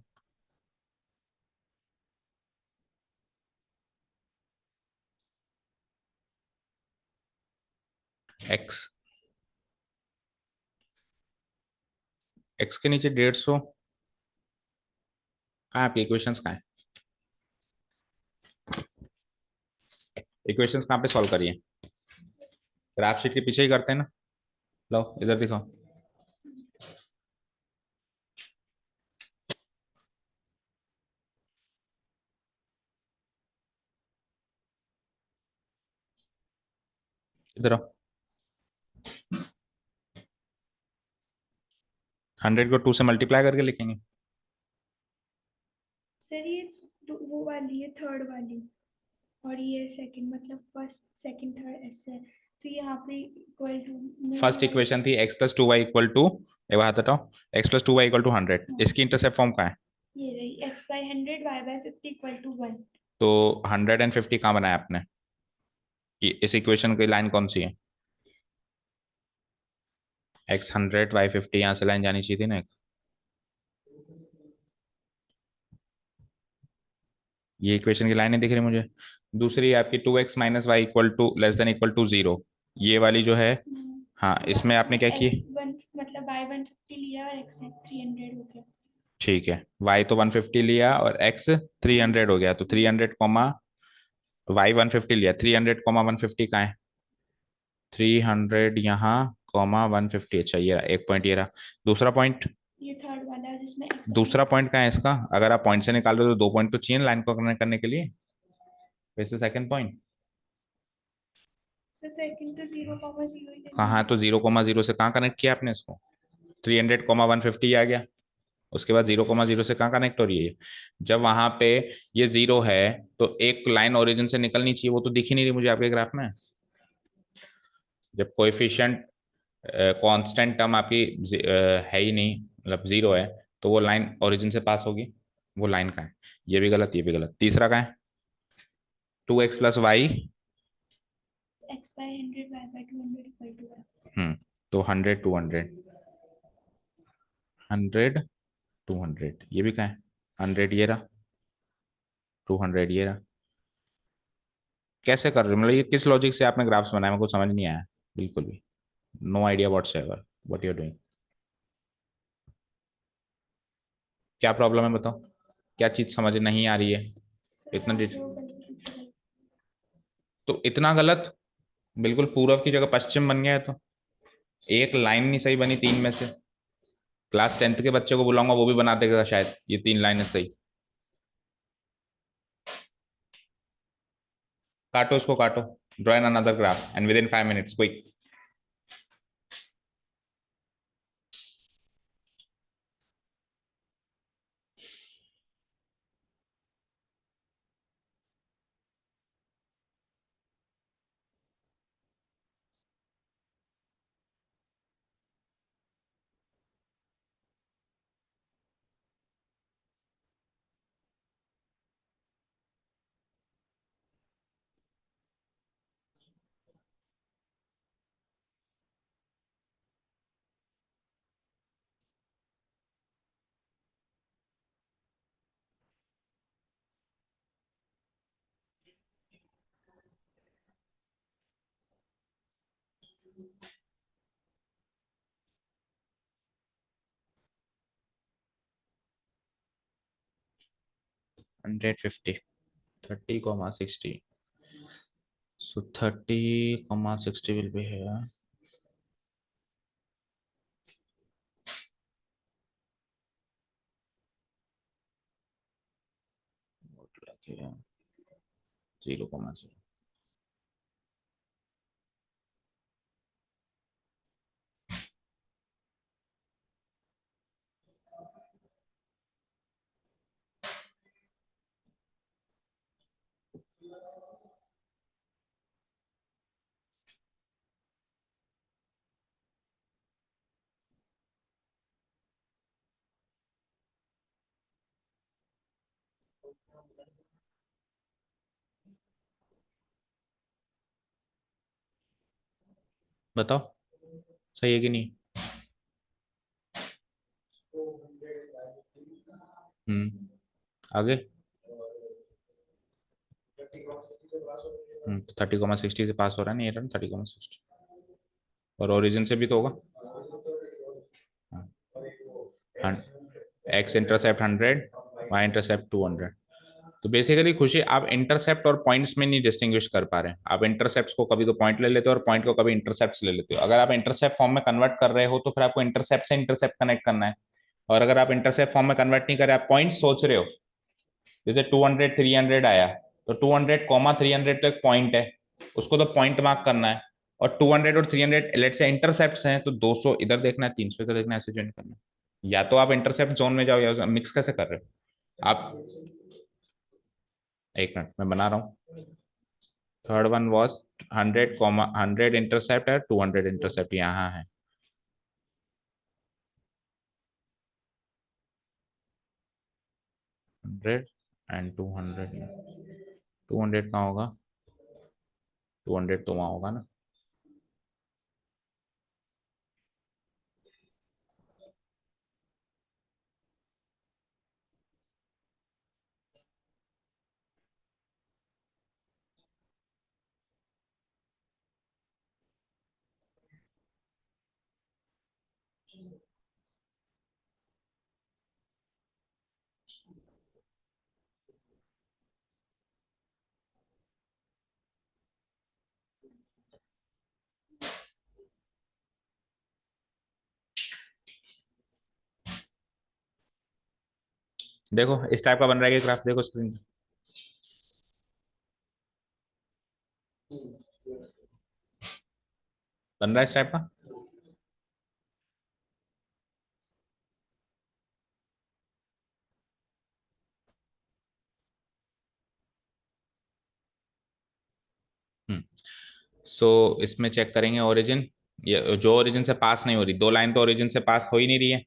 एक्स, एक्स के नीचे 150 कहाँ है? आपकी इक्वेशंस कहाँ है? इक्वेशंस कहाँ पे सॉल्व करिए? ग्राफ शीट के पीछे ही करते हैं ना। लो इधर दिखाओ। इधर आओ। 100 को 2 से मल्टीप्लाई करके लिखेंगे। सर ये वो वाली है थर्ड वाली, और ये सेकंड, मतलब फर्स्ट सेकंड थर्ड ऐसे है। तो यहाँ पे इक्वल टू फर्स्ट इक्वेशन थी x+2y इक्वल टू, एक बात बताओ, x+2y इक्वल टू 100, इसकी इंटरसेप्ट फॉर्म कहाँ है? ये रही x/100 y/50 इक्वल टू 1। तो 150 कहाँ बनाया आपने? इस इक्वेशन की लाइन कौन सी है? x100 y50, यहाँ से लाइन जानी चाहिए थी ना एक। ये इक्वेशन की लाइन नहीं दिख रही मुझे। दूसरी आपकी 2x - y equal to less than equal to 0, ये वाली जो है। हाँ, इसमें आपने क्या की? x1 मतलब y150 लिया और x 300 हो गया। ठीक है, y तो 150 लिया और x 300 हो गया, तो 300 कॉमा y 150 लिया, 300 कॉमा 150 कहाँ है? 300 यहाँ कॉमा 150। अच्छा ये रहा एक पॉइंट, ये रहा दूसरा पॉइंट। ये थर्ड वाला है जिसमें x दूसरा पॉइंट कहाँ है इसका? अगर आप पॉइंट से निकाल रहे हो तो 2 पॉइंट तो चाहिए लाइन को कनेक्ट करने के लिए। वैसे सेकंड पॉइंट तो सेकंड तो 0,0 ही कहाँ? तो 0,0 से कहाँ कनेक्ट किया आपने इसको? 300 कॉमा 150 आ गया। उसके बाद 0,0 से कहाँ कनेक्ट हो रही है ये? जब वहां पे ये 0 है तो एक लाइन ओरिजिन से निकलनी चाहिए, वो तो दिख ही नहीं रही मुझे आपके ग्राफ में। जब कोएफिशिएंट कांस्टेंट टर्म आपकी है ही नहीं, मतलब 0 है, तो वो लाइन ओरिजिन से पास होगी। वो लाइन कहाँ है? ये भी गलत, ये भी गलत। तीसरा कहाँ है? 2x + y। x by 100 y by 200 equal to y. तो 100 200, 100 200, ये भी कहाँ है? 100 ये रहा, 200 ये रहा। कैसे कर रहे हो? मतलब ये किस लॉजिक से आपने ग्राफ्स बनाए? मेरे को समझ नहीं आया बिल्कुल भी। No idea whatsoever what you are doing. क्या प्रॉब्लम है बताओ? क्या चीज समझ नहीं आ रही है? इतना जो गलती से तो इतना गलत? बिल्कुल पूर्व की जगह पश्चिम बन गया है तो। एक लाइन नहीं सही बनी तीन में से। क्लास 10th के बच्चे को बुलाऊंगा, वो भी बना देगा शायद ये 3 लाइनें सही। काटो इसको, काटो। Draw an another graph and with in 5 minutes quick. 150, 30,60, so 30,60 will be here. Like here, 0,0. बताओ सही है कि नहीं? आगे। 30,60 से पास हो रहा है, नहीं ये रहा 30,60। और ओरिजिन से भी तो होगा। हाँ, एक्स इंटरसेप्ट 100, वाई इंटरसेप्ट 200। तो बेसिकली खुशी, आप इंटरसेप्ट और पॉइंट्स में नहीं डिस्टिंग्विश कर पा रहे हैं। आप इंटरसेप्ट को कभी तो पॉइंट ले लेते हो और पॉइंट को कभी इंटरसेप्ट ले लेते हो। अगर आप इंटरसेप्ट फॉर्म में कन्वर्ट कर रहे हो तो फिर आपको इंटरसेप्ट से इंटरसेप्ट कनेक्ट करना है। और अगर आप इंटरसेप्ट फॉर्म में कन्वर्ट नहीं कर रहे, आप पॉइंट सोच रहे हो, जैसे 200 300 आया, तो 200, 300 तो एक पॉइंट है, उसको तो पॉइंट मार्क करना है। और 200 और 300 लेट से इंटरसेप्ट हैं, तो 200 इधर देखना है, 300 इधर देखना है, ऐसे ज्वाइन करना है। या तो आप इंटरसेप्ट जोन में जाओ, या मिक्स कैसे कर रहे हो आप? एक मिनट मैं बना रहा हूँ। थर्ड वन वॉज 100, 100 इंटरसेप्ट है, 200 इंटरसेप्ट यहाँ है। 100 एंड 200, 200 कहाँ होगा? 200 तो वहाँ होगा ना। देखो इस टाइप का बन रहा है ग्राफ, देखो स्क्रीन। बन रहा है इस टाइप का। सो इसमें चेक करेंगे ओरिजिन, ये जो ओरिजिन से पास नहीं हो रही, दो लाइन तो ओरिजिन से पास हो ही नहीं रही है,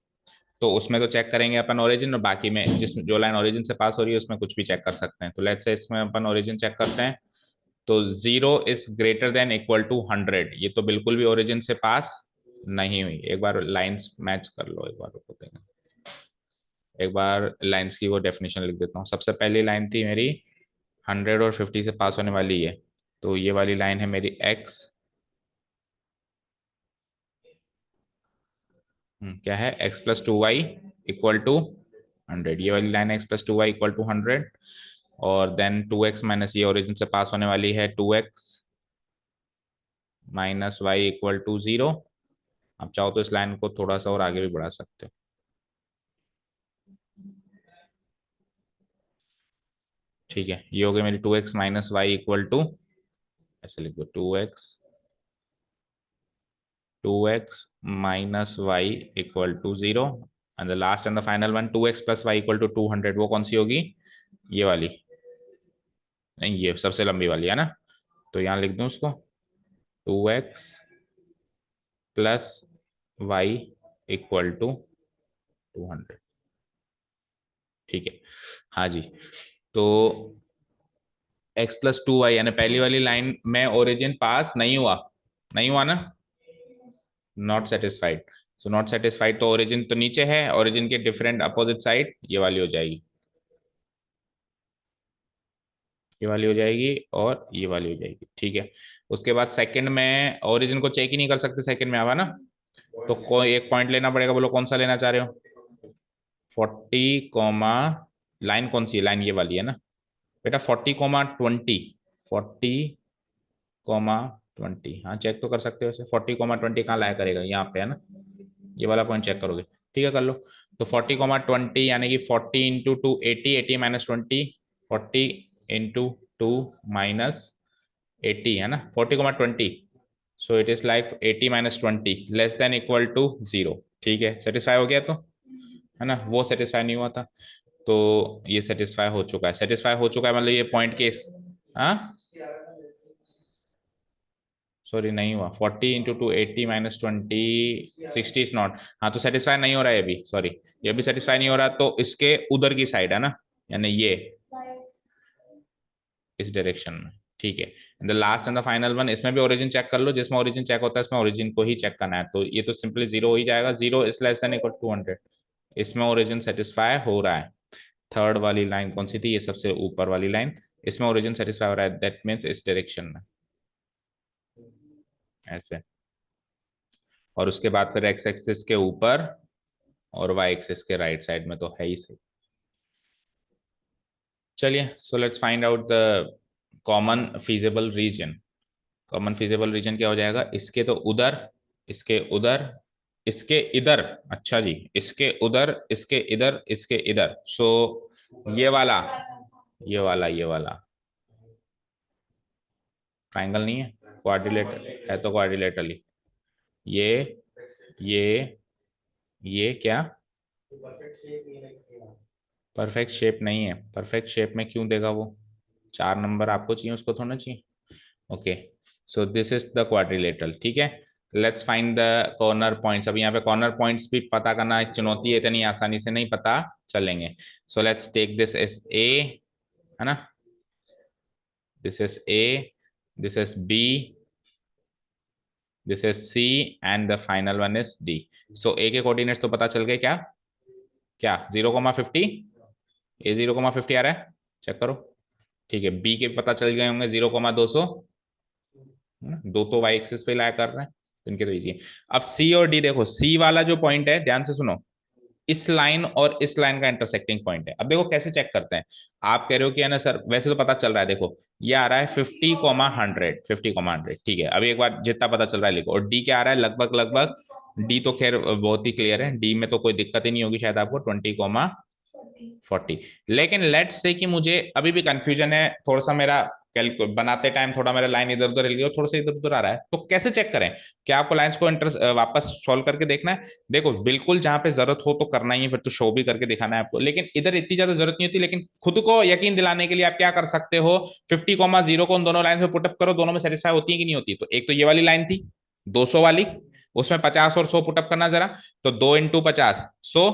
तो उसमें तो चेक करेंगे अपन ओरिजिन, और बाकी में जो लाइन ओरिजिन से पास हो रही है उसमें कुछ भी चेक कर सकते हैं। तो लेट्स से इसमें अपन ओरिजिन चेक करते हैं। तो 0 is greater than equal to 100, ये तो बिल्कुल भी ओरिजिन से पास नहीं हुई। एक बार लाइंस मैच कर लो, एक बार रुको देखें। एक बार लाइंस की वो डेफिनेशन लिख देता हूँ। सबसे पहली लाइन थी मेरी 100 और 50 से पास होने वाली है, तो ये वाली लाइन है मेरी x, क्या है, x plus 2y equal to 100, ये वाली line x plus 2y equal to 100। और देन 2x माइनस ये ओरिजिन से पास होने वाली है 2x minus y equal to 0। आप चाहो तो इस लाइन को थोड़ा सा और आगे भी बढ़ा सकते हो। ठीक है, ये हो गई मेरी 2x minus y equal to, ऐसे लिख दो 2x minus y equal to 0, and the last and the final one 2x plus y equal to 200, वो कौन सी होगी, ये वाली, नहीं ये सबसे लंबी वाली है ना। तो यहाँ लिख दूं उसको 2x plus y equal to 200। ठीक है, हाँ जी। तो x प्लस 2y यानी पहली वाली लाइन में ओरिजिन पास नहीं हुआ, नहीं हुआ ना, not satisfied. So not satisfied, तो ओरिजिन तो नीचे है, ओरिजिन के डिफरेंट अपोजिट साइड ये वाली हो जाएगी, ये वाली हो जाएगी और ये वाली हो जाएगी। ठीक है, उसके बाद सेकंड में ओरिजिन को चेक ही नहीं कर सकते, सेकंड में आवा ना, तो कोई एक पॉइंट लेना पड़ेगा, बोलो कौन सा लेना चाह रहे हो। 40 लाइन कौन सी है, लाइन ये वाली है ना बेटा, 40 20, 40 20, हाँ चेक तो कर सकते हो वैसे। 40 20 कहाँ लाया करेगा, यहाँ पे है ना, ये वाला पॉइंट चेक करोगे। ठीक है, कर लो। तो 40 20 यानी कि 40 × 2 80, 80 माइनस 20, 40 × 2 - 80 है ना, 40 20। So it is like 80 minus 20 less than equal to 0। ठीक है, सेटिस्फाई हो गया तो, है ना, वो सेटिस्फाई नहीं हुआ था, तो ये सेटिस्फाई हो चुका है। सेटिस्फाई हो चुका है मतलब ये पॉइंट केस, हाँ सॉरी नहीं हुआ, 40 × 2 80 माइनस 20 60 इज नॉट, हाँ तो सेटिस्फाई नहीं हो रहा है अभी, सॉरी ये भी सेटिस्फाई नहीं हो रहा, तो इसके उधर की साइड है ना, यानी ये इस डायरेक्शन में। ठीक है, the last and the final one, इसमें भी ओरिजिन चेक कर लो, जिसमें ओरिजिन चेक होता है इसमें ओरिजिन को ही चेक करना है, तो ये तो सिंपली 0 हो ही जाएगा, 0 is less than equal to 100, इसमें ओरिजिन सेटिस्फाई हो रहा है। थर्ड वाली लाइन कौन सी थी, ये सबसे ऊपर वाली लाइन, इसमें ओरिजिन सेटिस्फाई हो रहा है, दैट मीन्स इस डायरेक्शन में ऐसे, और उसके बाद फिर एक्स एक्सिस के ऊपर और वाई एक्सिस के राइट साइड में तो है ही सही। चलिए, so let's find out the common feasible reason. Common feasible reason क्या हो जाएगा, इसके तो उधर, इसके उधर, इसके इधर, अच्छा जी, इसके उधर, इसके इधर, इसके इधर, सो ये वाला, ये वाला, ये वाला ट्राइंगल नहीं है, क्वाड्रिलेटरल है, तो क्वाड्रिलेटरल ही, ये ये ये क्या परफेक्ट शेप नहीं है, परफेक्ट शेप में क्यों देगा वो, 4 नंबर आपको चाहिए, उसको थोड़ा चाहिए। Okay, so this is the quadrilateral. ठीक है, let's find the corner points. अब यहाँ पे कॉर्नर पॉइंट्स भी पता करना एक चुनौती है, इतनी आसानी से नहीं पता चलेंगे। So let's take this as A, है ना, this is A, this is B, this is C, and the final one is D. So A के कोऑर्डिनेट्स तो पता चल गए, क्या क्या 0,50, ए 0,50 आ रहा है, चेक करो। ठीक है, बी के पता चल गए होंगे 0,200, दो तो वाई एक्सिस पे लाया कर रहे हैं, तो इनके तो इजी है। अब सी और डी देखो, सी वाला जो पॉइंट है, ध्यान से सुनो, इस लाइन और इस लाइन का इंटरसेक्टिंग पॉइंट है। अब देखो कैसे चेक करते हैं, आप कह रहे हो कि है ना सर, वैसे तो पता चल रहा है, देखो ये आ रहा है 50,100, 50,100। ठीक है, अभी एक बार जितना पता चल रहा है लिखो, और डी क्या आ रहा है, लगभग लगभग, डी तो खैर बहुत ही क्लियर है, डी में तो कोई दिक्कत ही नहीं होगी शायद आपको, 20,40। लेकिन लेट्स से कि मुझे अभी भी कंफ्यूजन है थोड़ा सा मेरा, बनाते टाइम थोड़ा मेरा लाइन इधर उधर हिल गया, थोड़ा सा इधर उधर आ रहा है, तो कैसे चेक करें? क्या आपको लाइंस को वापस सॉल्व करके देखना है? देखो बिल्कुल जहां पे जरूरत हो तो करना ही है, फिर तो शो भी करके दिखाना है आपको, लेकिन इधर इतनी ज्यादा जरूरत नहीं होती। लेकिन खुद को यकीन दिलाने के लिए आप क्या कर सकते हो, 50,0 को उन दोनों लाइन में पुटअप करो, दोनों में सेटिस्फाई होती है कि नहीं होती। तो एक तो ये वाली लाइन थी 200 वाली, उसमें 50 और 100 पुटअप करना जरा। तो 2 × 50 100,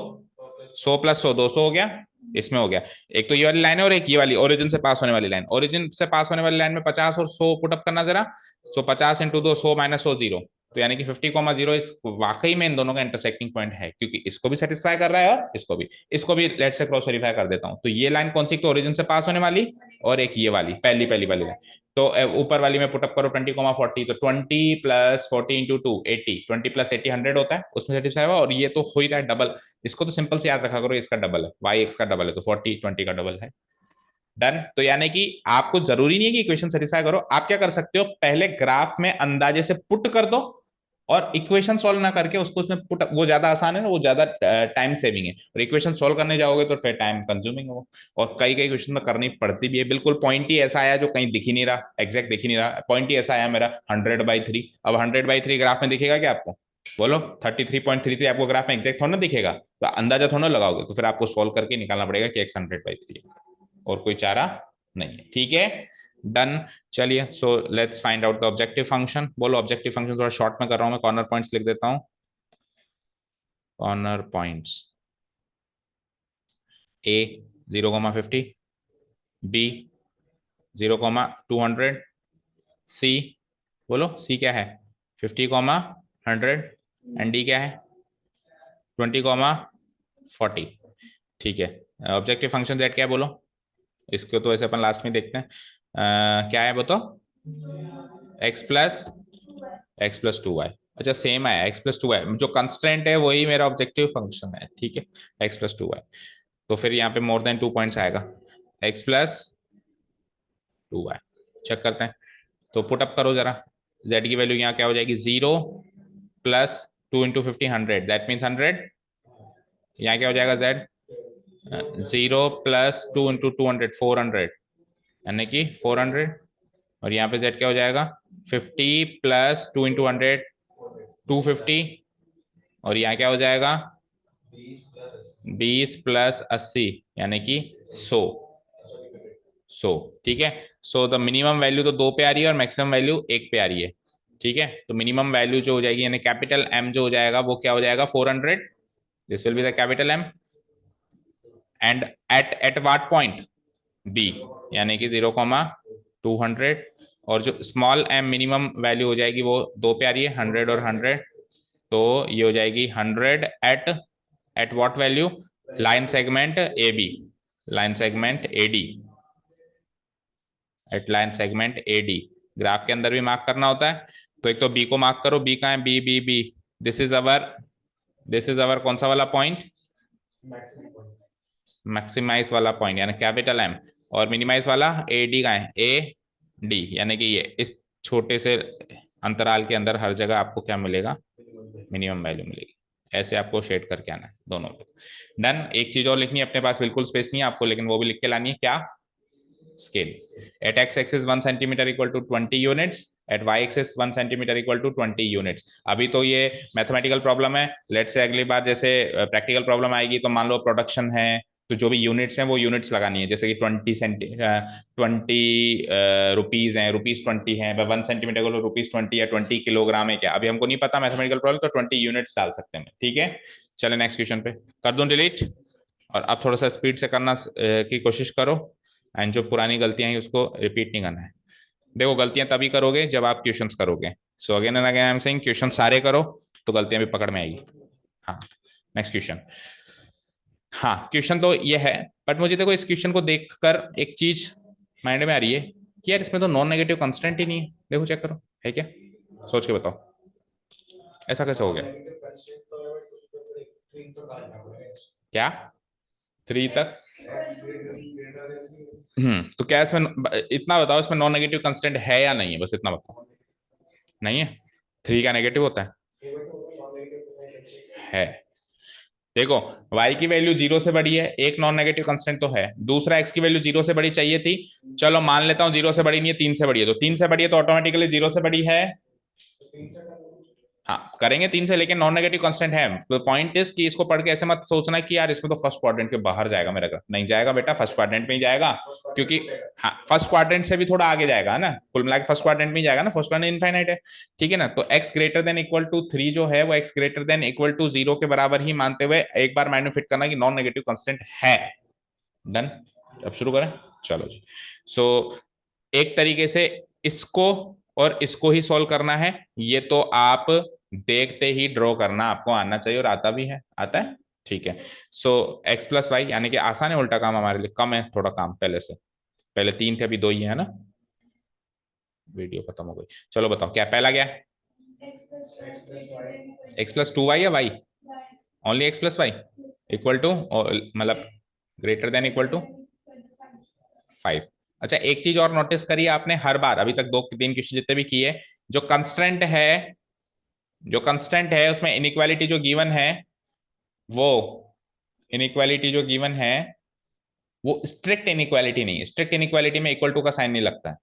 100 + 100 200 हो गया, इसमें हो गया। एक तो ये वाली लाइन है और एक ये वाली ओरिजिन से पास होने वाली लाइन। ओरिजिन से पास होने वाली लाइन में 50 और 100 पुटअप करना जरा। 50 × 2 100 - 100 0। तो यानी कि 50,0 इस वाकई में इन दोनों का इंटरसेक्टिंग पॉइंट है, क्योंकि इसको भी सेटिस्फाई कर रहा है और इसको भी लेट से क्रॉस वेरीफाई कर देता हूं। तो ये लाइन कौन सी, तो ओरिजिन से पास होने वाली, और एक ये वाली पहली पहली वाली लाइन। तो ऊपर वाली में पुटअप करो 20,40, तो 20 + 40 × 2 80, 20 + 80 100 होता है, उसमें सेटिस्फाई हुआ। और ये तो हो ही रहा है डबल, इसको तो सिंपल से याद रखा करो, इसका डबल है, y x का डबल है, तो 40 20 का डबल है। डन। तो यानी कि आपको जरूरी नहीं है कि इक्वेशन सेटिस्फाई करो, आप क्या कर सकते हो, पहले ग्राफ में अंदाजे से पुट कर दो, और इक्वेशन सॉल्व ना करके उसको उसमें पुट, वो ज्यादा आसान है ना, वो ज्यादा टाइम सेविंग है। और इक्वेशन सॉल्व करने जाओगे तो फिर टाइम कंज्यूमिंग है वो, और कई कई क्वेश्चन में करनी पड़ती भी है। बिल्कुल पॉइंट ही ऐसा आया जो कहीं दिख ही नहीं रहा, एग्जैक्ट दिख ही नहीं रहा, पॉइंट ही ऐसा आया मेरा 100/3। अब 100/3 ग्राफ में दिखेगा क्या आपको? बोलो, 33.33 आपको ग्राफ में एग्जैक्ट थोड़ा ना दिखेगा, तो अंदाजा थोड़ा ना लगाओगे, तो फिर आपको सॉल्व करके निकालना पड़ेगा कि x 100/3, और कोई चारा नहीं है। ठीक है, डन। चलिए, so let's find out the objective function. बोलो ऑब्जेक्टिव फंक्शन, थोड़ा शॉर्ट में कर रहा हूं मैं, कॉर्नर पॉइंट्स लिख देता हूं। Corner points, a 0,50, b 0,200, c, बोलो c क्या है, 50,100, एंड d क्या है, 20,40। ठीक है, ऑब्जेक्टिव फंक्शन z क्या है बोलो, इसको तो ऐसे अपन लास्ट में देखते हैं। क्या है बताओ, x + 2y। अच्छा सेम है, x + 2y, जो कंस्ट्रेंट है वही मेरा ऑब्जेक्टिव फंक्शन है। ठीक है, x + 2y। तो फिर यहाँ पे मोर देन 2 पॉइंट्स आएगा, x + 2y। चेक करते हैं, तो पुटअप करो जरा, z की वैल्यू यहाँ क्या हो जाएगी, 0 + 2 × 50 100, दैट मीन्स 100। यहाँ क्या हो जाएगा, z 0 + 2 × 200 400, यानी कि 400। और यहाँ पे z क्या हो जाएगा, 50 + 2 × 100 250। और यहाँ क्या हो जाएगा, 20 + 80, यानी कि 100। ठीक है, सो द मिनिमम वैल्यू तो 2 पे आ रही है और मैक्सिमम वैल्यू 1 पे आ रही है। ठीक है, तो मिनिमम वैल्यू जो हो जाएगी, यानी कैपिटल M जो हो जाएगा वो क्या हो जाएगा, 400। This will be the capital M। And at what point, B, यानी कि 0,200। और जो स्मॉल m मिनिमम वैल्यू हो जाएगी वो 2 पे आ रही है, 100 और 100, तो ये हो जाएगी 100 at what value, line segment AB, line segment AD, at line segment AD। Graph के अंदर भी मार्क करना होता है, तो एक तो B को मार्क करो, B कहाँ है, B। दिस इज अवर कौन सा वाला पॉइंट, मैक्सिमाइज वाला पॉइंट, यानी कैपिटल M। और मिनिमाइज वाला AD का है, AD, यानी कि ये इस छोटे से अंतराल के अंदर हर जगह आपको क्या मिलेगा, मिनिमम वैल्यू मिलेगी। ऐसे आपको शेड करके आना है दोनों पे। डन। एक चीज और लिखनी है, अपने पास बिल्कुल स्पेस नहीं है आपको, लेकिन वो भी लिख के लानी है, क्या, scale. At x axis 1 centimetre equal to 20 units, at y axis 1 centimetre equal to 20 units. अभी तो ये मैथमेटिकल प्रॉब्लम है, लेट से अगली बार जैसे प्रैक्टिकल प्रॉब्लम आएगी तो मान लो प्रोडक्शन है, तो जो भी यूनिट्स हैं वो यूनिट्स लगानी है, जैसे कि 20 रुपीज हैं, ₹20 है, 1 सेंटीमीटर को ₹20 या 20 किलोग्राम है क्या, अभी हमको नहीं पता मैथमेटिकल प्रॉब्लम, तो 20 यूनिट्स डाल सकते हैं। ठीक है, चले नेक्स्ट क्वेश्चन पे, कर दूं डिलीट। और अब थोड़ा सा स्पीड से करना की कोशिश करो, एंड जो पुरानी गलतियां हैं उसको रिपीट नहीं करना है। देखो गलतियां तभी करोगे जब आप क्वेश्चंस करोगे, so again and again I am saying, question सारे करो तो गलतियां भी पकड़ में आएगी। हाँ, नेक्स्ट क्वेश्चन। हाँ, क्वेश्चन तो ये है, बट मुझे देखो इस क्वेश्चन को देखकर एक चीज माइंड में आ रही है कि यार इसमें तो नॉन नेगेटिव कांस्टेंट ही नहीं है। देखो चेक करो, है क्या, सोच के बताओ ऐसा कैसे हो गया, क्या 3 तक, तो क्या इसमें, इतना बताओ इसमें नॉन नेगेटिव कांस्टेंट है या नहीं है, बस इतना बताओ। नहीं है, 3 का नेगेटिव होता है। देखो y की वैल्यू 0 से बड़ी है, एक नॉन नेगेटिव कांस्टेंट तो है, दूसरा x की वैल्यू 0 से बड़ी चाहिए थी, चलो मान लेता हूं 0 से बड़ी नहीं है, 3 से बड़ी है, तो 3 से बड़ी है तो ऑटोमेटिकली 0 से बड़ी है। हाँ करेंगे 3 से, लेकिन नॉन नेगेटिव कांस्टेंट है, तो पॉइंट इज कि इसको पढ़ के ऐसे मत सोचना कि यार इसमें तो फर्स्ट क्वाड्रेंट के बाहर जाएगा मेरा ग्राफ, नहीं जाएगा बेटा, फर्स्ट क्वाड्रेंट में ही जाएगा, क्योंकि हाँ फर्स्ट क्वाड्रेंट से भी थोड़ा आगे जाएगा ना, कुल मिला के फर्स्ट क्वाड्रेंट में ही जाएगा ना, फर्स्ट क्वाड्रेंट इनफाइनाइट है, ठीक है ना। तो x greater than equal to 3 जो है वो x greater than equal to 0 के बराबर ही मानते हुए एक बार माइंड में फिट करना कि नॉन नेगेटिव कांस्टेंट है। डन। अब शुरू करें, चलो जी। सो एक तरीके से इसको और इसको ही सॉल्व करना है, ये तो आप देखते ही ड्रॉ करना आपको आना चाहिए, और आता भी है, आता है, ठीक है। सो x प्लस वाई, यानी कि आसान है, उल्टा काम हमारे लिए कम है थोड़ा काम पहले से, पहले 3 थे अभी 2 ही है ना। वीडियो खत्म हो गई, चलो बताओ क्या पहला क्या है, x प्लस टू वाई या y, only x plus y equal to, मतलब ग्रेटर देन इक्वल टू 5। अच्छा एक चीज और नोटिस करिए आपने, हर बार अभी तक 2-3 क्वेश्चन जितने भी किए, जो कंस्टेंट है, जो कंस्टेंट है उसमें इनइक्वालिटी जो गिवन है, वो इनइक्वालिटी जो गिवन है वो स्ट्रिक्ट इनइक्वालिटी नहीं है, स्ट्रिक्ट इनइक्वालिटी में इक्वल टू का साइन नहीं लगता है,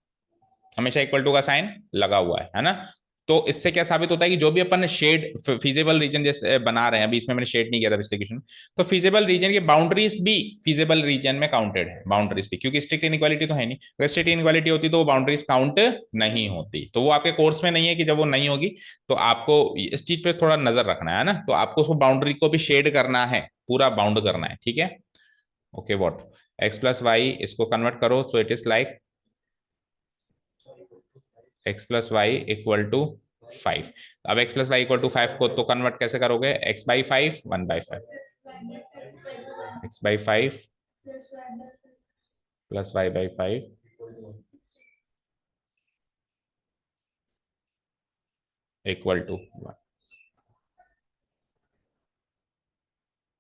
हमेशा इक्वल टू का साइन लगा हुआ है ना। तो इससे क्या साबित होता है कि जो भी अपन शेड फीजेबल रीजन जैसे बना रहे हैं, अभी इसमें मैंने शेड नहीं किया था पिछले क्वेश्चन, तो फीजेबल रीजन की बाउंड्रीज भी फीजेबल रीजन में काउंटेड है, बाउंड्रीज भी, क्योंकि स्ट्रिक्ट इनइक्वालिटी तो है नहीं, अगर स्ट्रिक्ट इनइक्वालिटी होती तो वो बाउंड्रीज काउंट नहीं होती, तो वो आपके कोर्स में नहीं है कि जब वो नहीं होगी तो आपको इस चीज पे थोड़ा नजर रखना है ना, तो आपको उसको बाउंड्री को भी शेड करना है, पूरा बाउंड करना है, ठीक है। Okay what, x plus y इसको कन्वर्ट करो, so it is like x plus y equal to 5। अब x plus y equal to 5 को तो कन्वर्ट कैसे करोगे, x by 5 1/5, x by 5 plus y by 5 equal to 1,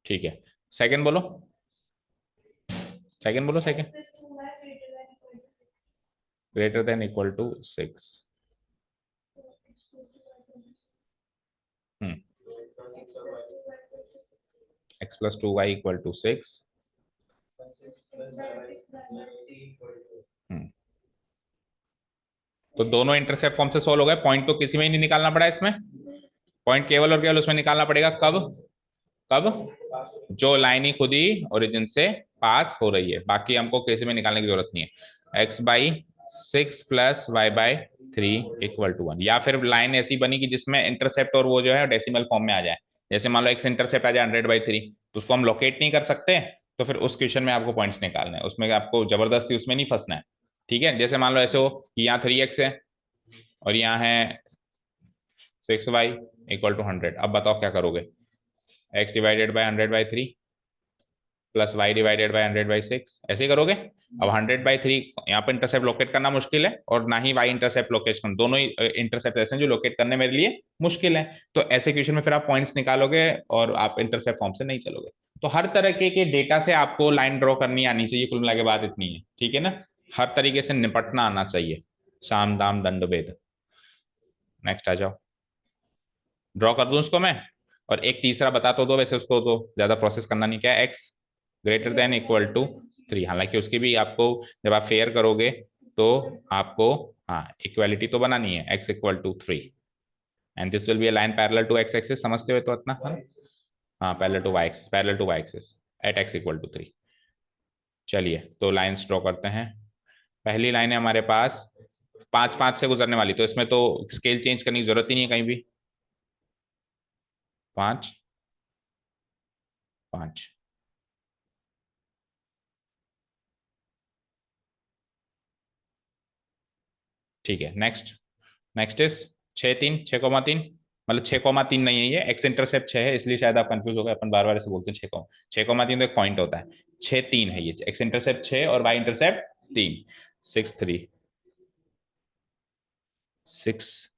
ठीक है। सेकंड बोलो, सेकंड बोलो, second greater than equal to 6। X plus two y equal to 6। तो दोनों इंटरसेप्ट फॉर्म से सोल्व हो गए, पॉइंट तो किसी में ही नहीं निकालना पड़ा इसमें, पॉइंट केवल और केवल उसमें निकालना पड़ेगा कब, कब जो लाइन ही खुद ही ओरिजिन से पास हो रही है, बाकी हमको किसी में निकालने की जरूरत नहीं है। X by 6 plus y by 3 equal to 1, या फिर लाइन ऐसी बनी कि जिसमें इंटरसेप्ट और वो जो है डेसिमल फॉर्म में आ जाए, जैसे मान लो एक्स इंटरसेप्ट आ जाए 100/3, तो उसको हम लोकेट नहीं कर सकते, तो फिर उस क्वेश्चन में आपको पॉइंट्स निकालने हैं, उसमें आपको जबरदस्ती उसमें नहीं फंसना है, ठीक है। जैसे मान लो ऐसे हो कि यहाँ 3x है और यहाँ है 6y इक्वल टू 100, अब बताओ क्या करोगे, x divided by 100/3 plus y divided by 100/6, ऐसे ही करोगे। अब 100/3 यहाँ पर इंटरसेप्ट लोकेट करना मुश्किल है, और ना ही y इंटरसेप्ट लोकेट करना, दोनों ही इंटरसेप्ट ऐसे हैं जो लोकेट करने मेरे लिए मुश्किल है, तो ऐसे क्वेश्चन में फिर आप पॉइंट्स निकालोगे और आप इंटरसेप्ट फॉर्म से नहीं चलोगे। तो हर तरह के डेटा से आपको लाइन ड्रॉ करनी आनी चाहिए, कुल मिला के बात इतनी है, ठीक है ना, हर तरीके से निपटना आना चाहिए, साम दाम दंड भेद। नेक्स्ट आ जाओ, ड्रॉ कर दूं उसको मैं, और एक तीसरा बता तो दो, वैसे उसको तो ज्यादा प्रोसेस करना नहीं, क्या x greater than equal to 3, हालांकि उसकी भी आपको जब आप फेयर करोगे तो आपको हाँ इक्वालिटी तो बनानी है, x equal to 3 and this will be a line parallel to x axis, समझते हो तो इतना है ना? हाँ parallel to y axis, parallel to y axis at x equal to 3। चलिए तो लाइंस ड्रॉ करते हैं, पहली लाइन है हमारे पास 5-5 से गुजरने वाली, तो इसमें तो स्केल चेंज करने की जरूरत ही नहीं है कहीं भी, 5 5, ठीक है। नेक्स्ट, नेक्स्ट इज 6-3, 6,3, मतलब 6,3 नहीं है, ये एक्स इंटरसेप्ट 6 है इसलिए शायद आप कंफ्यूज हो गए, अपन बार बार ऐसे बोलते हैं 6,3 तो एक पॉइंट होता है, 6-3 है ये, एक्स इंटरसेप्ट 6 और वाई इंटरसेप्ट 3, 6-3, 6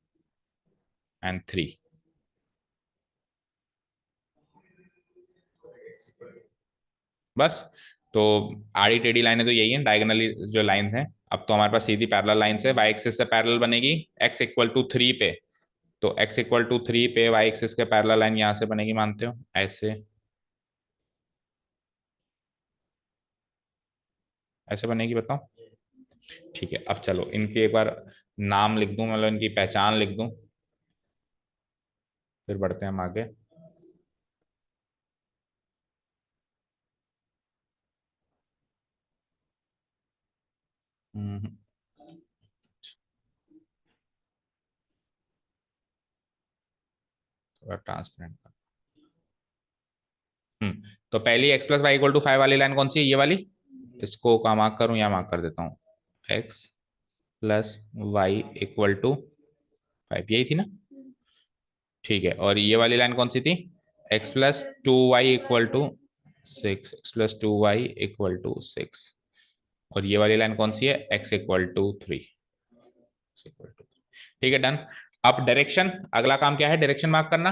एंड 3, बस। तो आड़ी टेढ़ी लाइनें तो यही है, डायगोनली जो लाइंस हैं, अब तो हमारे पास सीधी पैरेलल लाइंस है, वाई एक्सिस से पैरेलल बनेगी एक्स इक्वल टू 3 पे, तो x इक्वल टू 3 पे वाई एक्सिस के पैरेलल लाइन यहाँ से बनेगी, मानते हो ऐसे, ऐसे बनेगी, बताओ। ठीक है, अब चलो इनके एक बार नाम लिख दूं, मतलब इनकी पहचान लिख दूं, फिर बढ़ते हैं हम आगे। हम्म, थोड़ा ट्रांसपेरेंट। तो पहली x plus y equal to 5 वाली लाइन कौन सी है, ये वाली। इसको कहाँ मार्क करूं, या मार्क कर देता हूँ। x plus y equal to 5, यही थी ना। ठीक है, और ये वाली लाइन कौन सी थी, x plus two y equal to 6, x plus two y equal to 6। और ये वाली लाइन कौन सी है, x इक्वल टू 3। ठीक है, डन। अब डायरेक्शन, अगला काम क्या है, डायरेक्शन मार्क करना।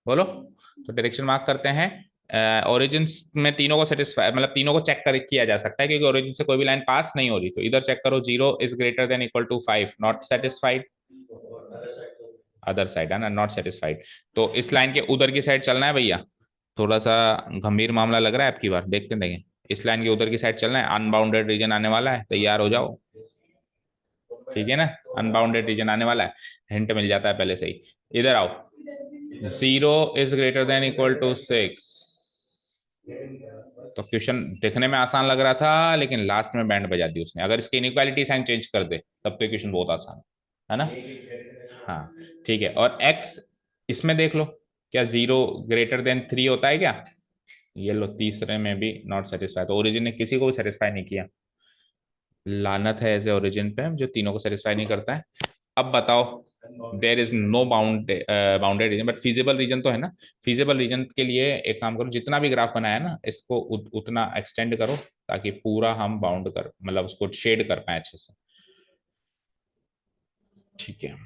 बोलो। तो डायरेक्शन मार्क करते हैं। ओरिजिन में तीनों को सेटिस्फाई, मतलब तीनों को चेक कर किया जा सकता है, क्योंकि ओरिजिन से कोई भी लाइन पास नहीं हो रही। तो इधर चेक करो, 0 is greater than equal to 5, not satisfied. Other side है ना, नॉट सेटिस्फाइड। तो इस लाइन के उधर की साइड चलना है भैया। थोड़ा सा गंभीर मामला लग रहा है आपकी बार, देखते देंगे। इस लाइन के उधर की साइड चलना है, अनबाउंडेड रीजन आने वाला है, तैयार हो जाओ। ठीक है ना, अनबाउंडेड रीजन आने वाला है, हिंट मिल जाता है पहले से ही। इधर आओ, 0 is greater than equal to 6। तो क्वेश्चन देखने में आसान लग रहा था, लेकिन लास्ट में बैंड बजा दी उसने। अगर इसकी इनइक्वालिटी साइन चेंज कर दे तब तो क्वेश्चन बहुत आसान है ना। हाँ, ठीक है। और x इसमें देख लो, क्या 0 ग्रेटर देन 3 होता है क्या। ये लो, तीसरे में भी नॉट सेटिस्फाई, तो ओरिजिन ने किसी को भी सेटिस्फाई नहीं किया। लानत है ऐसे ओरिजिन पे जो तीनों को सेटिस्फाई नहीं करता है। अब बताओ, there is no bounded region, but feasible region तो है ना। फिजिबल रीजन के लिए एक काम करो, जितना भी ग्राफ बनाया ना, इसको उतना एक्सटेंड करो, ताकि पूरा हम बाउंड कर, मतलब उसको शेड कर पाए अच्छे से। ठीक है,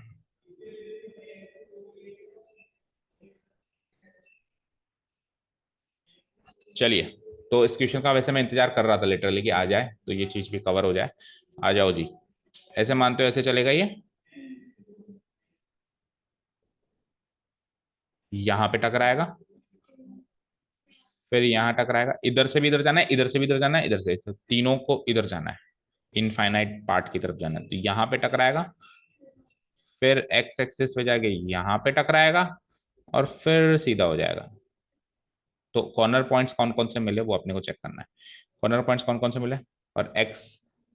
चलिए। तो इस क्वेश्चन का वैसे मैं इंतजार कर रहा था लिटरली कि आ जाए, तो ये चीज भी कवर हो जाए। आ जाओ जी। ऐसे मानते हो ऐसे चलेगा ये। यहाँ पे टकराएगा, फिर यहाँ टकराएगा, इधर से भी इधर जाना है, इधर से भी इधर जाना है, इधर से, तो तीनों को इधर जाना है, इनफाइनाइट पार्ट की तरफ जाना है। तो यहाँ पे टकराएगा, फिर एक्स एक्सिस पे जाके यहाँ पे टकराएगा, और फिर सीधा हो जाएगा। तो कॉर्नर पॉइंट्स कौन कौन से मिले वो अपने को चेक करना है। कॉर्नर पॉइंट्स कौन कौन से मिले, और x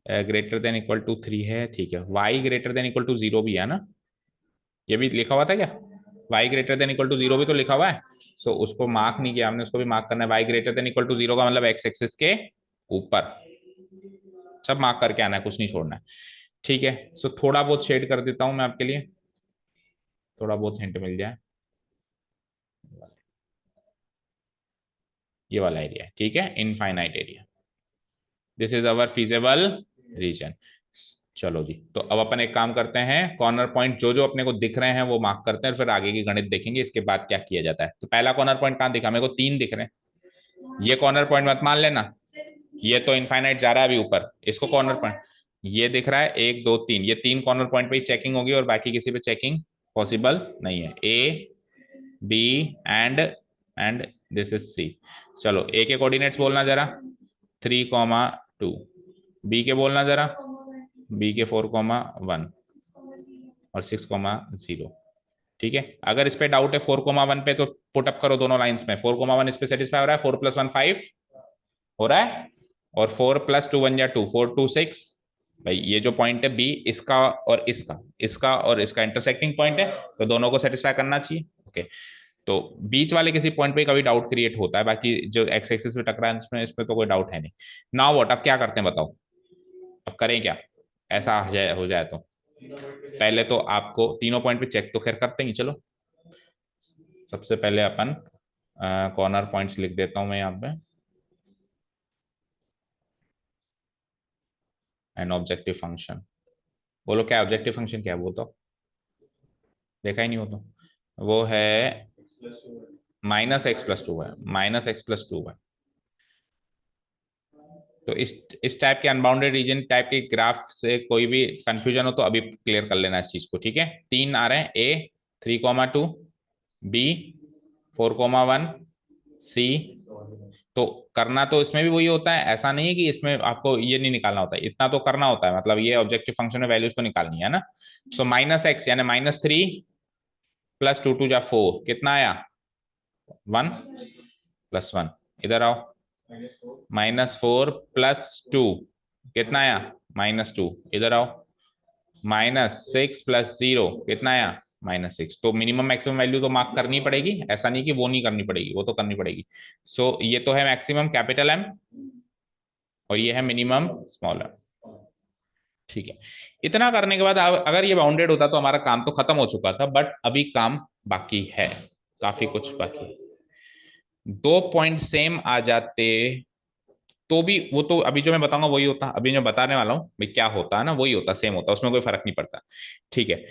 greater than equal to 3 है, ठीक है। Y greater than equal to 0 भी है ना, ये भी लिखा हुआ था क्या। Y greater than equal to 0 भी तो लिखा हुआ है। सो उसको मार्क नहीं किया हमने, उसको भी मार्क करना है। Y greater than equal to 0 का मतलब एक्स एक्सिस के ऊपर, सब मार्क करके आना है, कुछ नहीं छोड़ना है। ठीक है, सो थोड़ा बहुत शेड कर देता हूं मैं आपके लिए, थोड़ा बहुत हिंट मिल जाए। ये वाला एरिया, ठीक है, infinite area. This is our feasible region. चलो जी, तो अब अपन एक काम करते हैं, कॉर्नर पॉइंट जो जो अपने को दिख रहे हैं वो मार्क करते हैं, फिर आगे की गणित देखेंगे इसके बाद क्या किया जाता है। तो पहला कॉर्नर पॉइंट कहाँ दिखा, मेरे को 3 दिख रहे हैं। ये कॉर्नर पॉइंट मत मान लेना, ये तो इनफाइनाइट जा रहा है अभी ऊपर, इसको कॉर्नर पॉइंट ये दिख रहा है, 1 2 3, ये 3 कॉर्नर पॉइंट पे ही चेकिंग होगी, और बाकी किसी पे चेकिंग पॉसिबल नहीं है। A B and this is C. चलो ए के कोऑर्डिनेट्स बोलना जरा, 3,2। बी के बोलना जरा, बी के 4,1 और 6,0। ठीक है, अगर इस पे डाउट है 4,1 पे, तो पुटअप करो दोनों लाइंस में। 4,1 इस पे सेटिस्फाई हो रहा है, 4 + 1 5 हो रहा है, और 4 + 2 1 या 2, 4 2 6। भाई ये जो पॉइंट है बी, इसका और इसका और इसका इंटरसेक्टिंग पॉइंट है, तो दोनों को सेटिस्फाई करना चाहिए। ओके, तो बीच वाले किसी पॉइंट पे कभी डाउट क्रिएट होता है, बाकी जो एक्स एक्सिस पे टकरा है इसमें तो कोई डाउट है नहीं। नाउ व्हाट, अब क्या करते हैं बताओ। अब करें क्या, ऐसा हो जाए तो पहले तो आपको तीनों पॉइंट पे चेक तो खैर करते ही, चलो। सबसे पहले अपन कॉर्नर पॉइंट्स लिख देता हूं मैं यहाँ पे। एन ऑब्जेक्टिव फंक्शन, बोलो क्या ऑब्जेक्टिव फंक्शन क्या है वो तो, देखा ही नहीं हो तो। वो है -x + 2 है, -x + 2 है। तो इस टाइप के अनबाउंडेड रीजन टाइप के ग्राफ से कोई भी कंफ्यूजन हो तो अभी क्लियर कर लेना इस चीज को, ठीक है। 3 आ रहे हैं, ए 3,2, बी 4,1, सी तो करना तो इसमें भी वही होता है, ऐसा नहीं है कि इसमें आपको ये नहीं निकालना होता है, इतना तो करना होता है, मतलब ये ऑब्जेक्टिव फंक्शन में वैल्यूज तो निकालनी है ना। सो -x यानी -3 + 2 × 2 = 4, कितना आया 1 + 1, इधर आओ -4 + 2 कितना आया -2, इधर आओ -6 + 0 कितना आया -6। तो मिनिमम मैक्सिमम वैल्यू तो मार्क करनी पड़ेगी, ऐसा नहीं कि वो नहीं करनी पड़ेगी, वो तो करनी पड़ेगी। सो ये तो है मैक्सिमम कैपिटल M और ये है मिनिमम स्मॉल m। ठीक है, इतना करने के बाद अगर ये बाउंडेड होता तो हमारा काम तो खत्म हो चुका था, बट अभी काम बाकी है, काफी कुछ बाकी है। 2 पॉइंट सेम आ जाते तो भी वो तो अभी जो मैं बताऊंगा वही होता, अभी जो बताने वाला हूँ भाई क्या होता है ना वही होता, सेम होता, उसमें कोई फर्क नहीं पड़ता। ठीक है,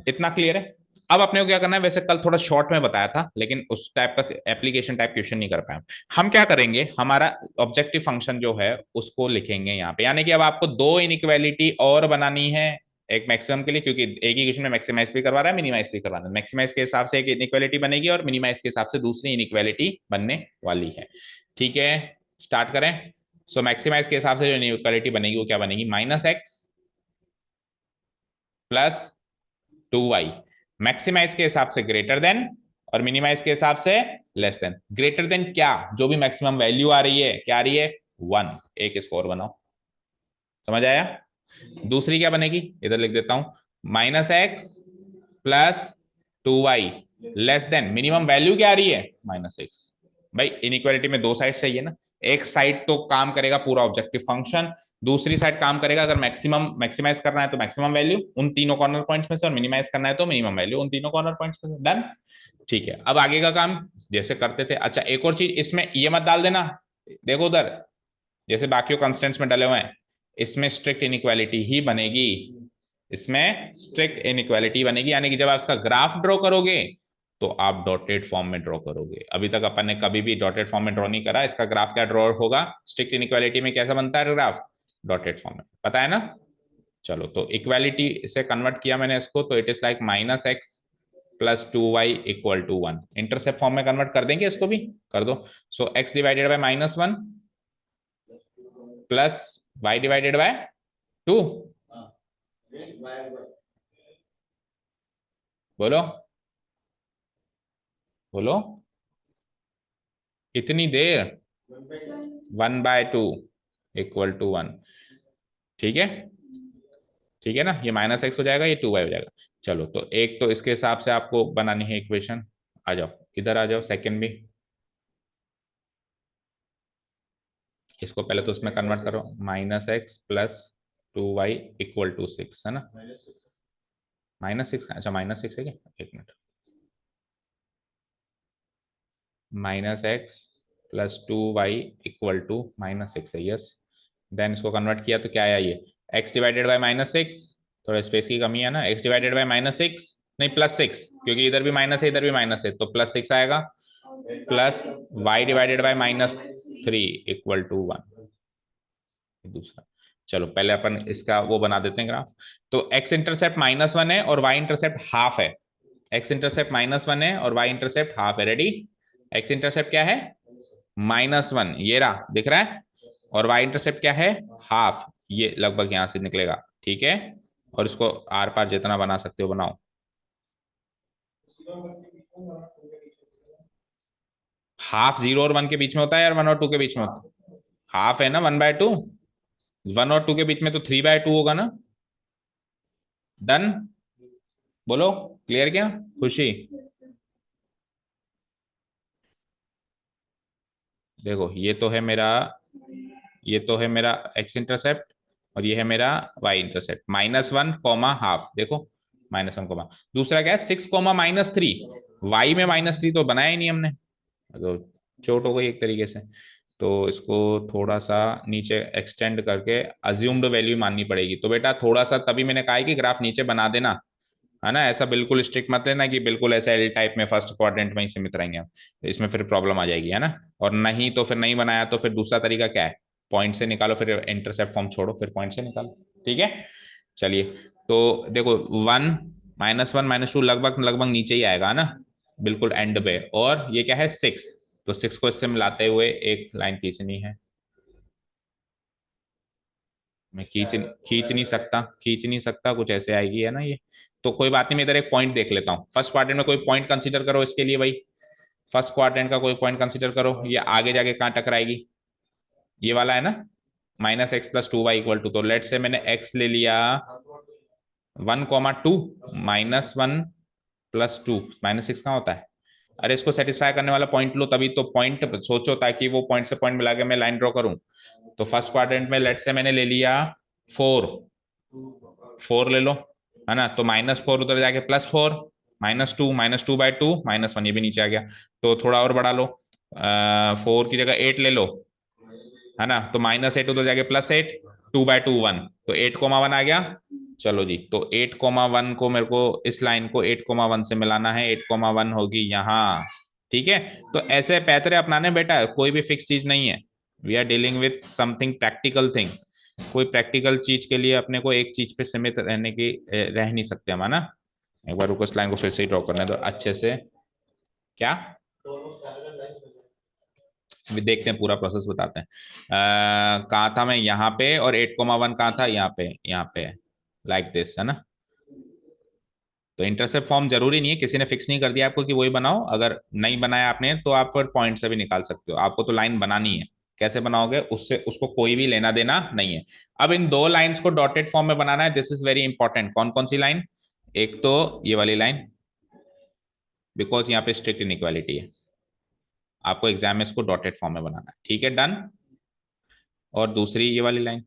इतना क्लियर है। अब अपने को क्या करना है, वैसे कल थोड़ा शॉर्ट में बताया था लेकिन उस टाइप का एप्लीकेशन टाइप क्वेश्चन नहीं कर पाए। हम क्या करेंगे, हमारा ऑब्जेक्टिव फंक्शन जो है उसको लिखेंगे यहाँ पे, यानी कि अब आपको दो इनइक्वालिटी और बनानी है एक मैक्सिमम के लिए, क्योंकि एक ही क्वेश्चन में मैक्सिमाइज भी करवा रहा है मिनिमाइज भी करवा रहा है। मैक्सिमाइज के हिसाब से एक इनइक्वालिटी बनेगी और मिनिमाइज के हिसाब से दूसरी इनइक्वालिटी बनने वाली है। ठीक है, स्टार्ट करें। सो मैक्सिमाइज के हिसाब से जो इनइक्वालिटी बनेगी वो क्या बनेगी, -x + 2y। मैक्सिमाइज के हिसाब से ग्रेटर देन और मिनिमाइज के हिसाब से लेस देन। ग्रेटर देन क्या, जो भी मैक्सिमम वैल्यू आ रही है क्या आ रही है 1, एक स्कोर बनाओ, समझ आया। दूसरी क्या बनेगी, इधर लिख देता हूं, -x + 2y less than, minimum value क्या आ रही है -6। भाई इनइक्वालिटी में दो साइड चाहिए ना, एक साइड तो काम करेगा पूरा ऑब्जेक्टिव फंक्शन, दूसरी साइड काम करेगा अगर मैक्सिमम मैक्सिमाइज करना है तो मैक्सिमम वैल्यू उन तीनों कॉर्नर पॉइंट्स में से, और मिनिमाइज करना है तो मिनिमम वैल्यू उन तीनों कॉर्नर पॉइंट्स में से। डन। ठीक है, अब आगे का काम जैसे करते थे। अच्छा एक और चीज, इसमें ये मत डाल देना, देखो उधर जैसे बाकी कंस्टेंट्स में डले हुए हैं, इसमें स्ट्रिक्ट इनइक्वालिटी ही बनेगी, इसमें स्ट्रिक्ट इनइक्वालिटी बनेगी, यानी कि जब आप इसका ग्राफ ड्रॉ करोगे तो आप डॉटेड फॉर्म में ड्रॉ करोगे। अभी तक अपन ने कभी भी डॉटेड फॉर्म में ड्रॉ नहीं करा, इसका ग्राफ क्या ड्रॉ होगा, स्ट्रिक्ट इनइक्वालिटी में कैसा बनता है ग्राफ, डॉटेड फॉर्म में, पता है ना। चलो तो इक्वालिटी से कन्वर्ट किया मैंने इसको, तो it is like -x + 2y = 1। Intercept form में कन्वर्ट कर देंगे इसको भी, कर दो। सो x divided bye -1 plus y divided by 2, बोलो बोलो, इतनी देर, 1/2 = 1। ठीक है, ठीक है ना, ये -x हो जाएगा, ये 2y हो जाएगा। चलो तो एक तो इसके हिसाब से आपको बनानी है इक्वेशन, आ जाओ इधर आ जाओ, सेकंड भी इसको पहले तो उसमें कन्वर्ट करो, -x + 2y = 6 है ना, -6, अच्छा -6 है क्या, एक मिनट, -x + 2y = -6 है, यस। देन इसको कन्वर्ट किया तो क्या आया, ये x डिवाइडेड बाय -6, थोड़ा स्पेस की कमी है ना, x डिवाइडेड बाय -6 नहीं +6, क्योंकि इधर भी माइनस है इधर भी माइनस है, तो +6 आएगा, प्लस y डिवाइडेड बाय -3 = 1 दूसरा। चलो पहले अपन इसका वो बना देते हैं ग्राफ। तो x इंटरसेप्ट -1 है और y इंटरसेप्ट हाफ है, x इंटरसेप्ट -1 है और y इंटरसेप्ट हाफ है, रेडी। x इंटरसेप्ट क्या है -1, ये रहा दिख रहा है, और y इंटरसेप्ट क्या है हाफ, ये लगभग यहां से निकलेगा, ठीक है। और इसको आर पार जितना बना सकते हो बनाओ। हाफ 0 और 1 के बीच में होता है यार, 1 और 2 के बीच में होता है, हाफ है ना 1/2, 1 और 2 के बीच में तो 3/2 होगा ना। डन, बोलो क्लियर क्या, खुशी। देखो ये तो है मेरा x इंटरसेप्ट और ये है मेरा y इंटरसेप्ट, -1, देखो -1, दूसरा क्या है 6, -3, y में -3 तो बनाया ही नहीं हमने, तो चोट हो गई एक तरीके से। तो इसको थोड़ा सा नीचे एक्सटेंड करके अज्यूम्ड वैल्यू माननी पड़ेगी। तो बेटा थोड़ा सा तभी मैंने कहा है कि ग्राफ नीचे बना देना, है ना, ऐसा बिल्कुल स्ट्रिक्ट मत लेना कि बिल्कुल ऐसा एल टाइप में फर्स्ट क्वाड्रेंट में ही सीमित रहेंगे हम, तो इसमें फिर प्रॉब्लम आ जाएगी, है ना। और नहीं तो फिर नहीं बनाया तो फिर दूसरा तरीका क्या है, पॉइंट से निकालो, फिर इंटरसेप्ट फॉर्म छोड़ो फिर पॉइंट से निकालो, ठीक है। चलिए तो देखो 1 -1 -2 लगभग लगभग नीचे ही आएगा ना, बिल्कुल एंड पे, और ये क्या है 6, तो 6 को इससे मिलाते हुए एक लाइन खींचनी है। मैं खींच नहीं सकता, कुछ ऐसे आएगी है ना ये। तो कोई बात नहीं, मैं इधर एक पॉइंट देख लेता हूँ। फर्स्ट क्वाड्रेंट में कोई पॉइंट कंसीडर करो इसके लिए भाई। फर्स्ट क्वाड्रेंट का कोई पॉइंट कंसीडर करो, ये आगे जाके कहाँ टकराएगी, ये वाला है ना, -x+2y इक्वल टू, तो लेट से मैंने x ले लिया 1,2, -1+2, -6 कहाँ होता है। अरे इसको सेटिस्फाई करने वाला पॉइंट लो, तभी तो पॉइंट सोचो, ताकि वो पॉइंट से पॉइंट मिला के मैं लाइन ड्रॉ करूं। तो फर्स्ट क्वाड्रेंट में लेट से मैंने ले लिया 4, 4 ले लो, है ना। तो -4 उधर जाके +4, -2, -2/2, -1, ये भी नीचे आ गया। तो थोड़ा और बढ़ा लो, 4 की जगह 8 ले लो, है ना। तो -8 उधर जाके +8, 2/2 1, तो 8,1 आ गया। चलो जी, तो 8,1 को मेरे को, इस लाइन को 8,1 से मिलाना है। 8,1 होगी यहाँ, ठीक है। तो ऐसे पैतरे अपनाने बेटा, कोई भी फिक्स चीज नहीं है। We are dealing with something practical thing. कोई प्रैक्टिकल चीज के लिए अपने को एक चीज पे सीमित रहने की रह नहीं सकते हम, है ना। एक बार रुको, इस लाइन को फिर से ड्रॉ करने दो अच्छे से। क्या, अभी देखते हैं, पूरा प्रोसेस बताते हैं। कहाँ था मैं, यहाँ पे, और 8,1 कहाँ था, यहाँ पे लाइक दिस, है ना। तो इंटरसेप्ट फॉर्म जरूरी नहीं है, किसी ने फिक्स नहीं कर दिया आपको कि वही बनाओ। अगर नहीं बनाया आपने तो आप फिर पॉइंट से भी निकाल सकते हो। आपको तो लाइन बनानी है, कैसे बनाओगे उससे उसको कोई भी लेना देना नहीं है। अब इन दो लाइंस को डॉटेड फॉर्म में बनाना है, दिस इज वेरी इंपॉर्टेंट। कौन कौन सी लाइन, एक तो ये वाली लाइन, बिकॉज यहाँ पे स्ट्रिक्ट इनइक्वालिटी है, आपको एग्जाम में इसको डॉटेड फॉर्म में बनाना है, ठीक है, डन। और दूसरी ये वाली लाइन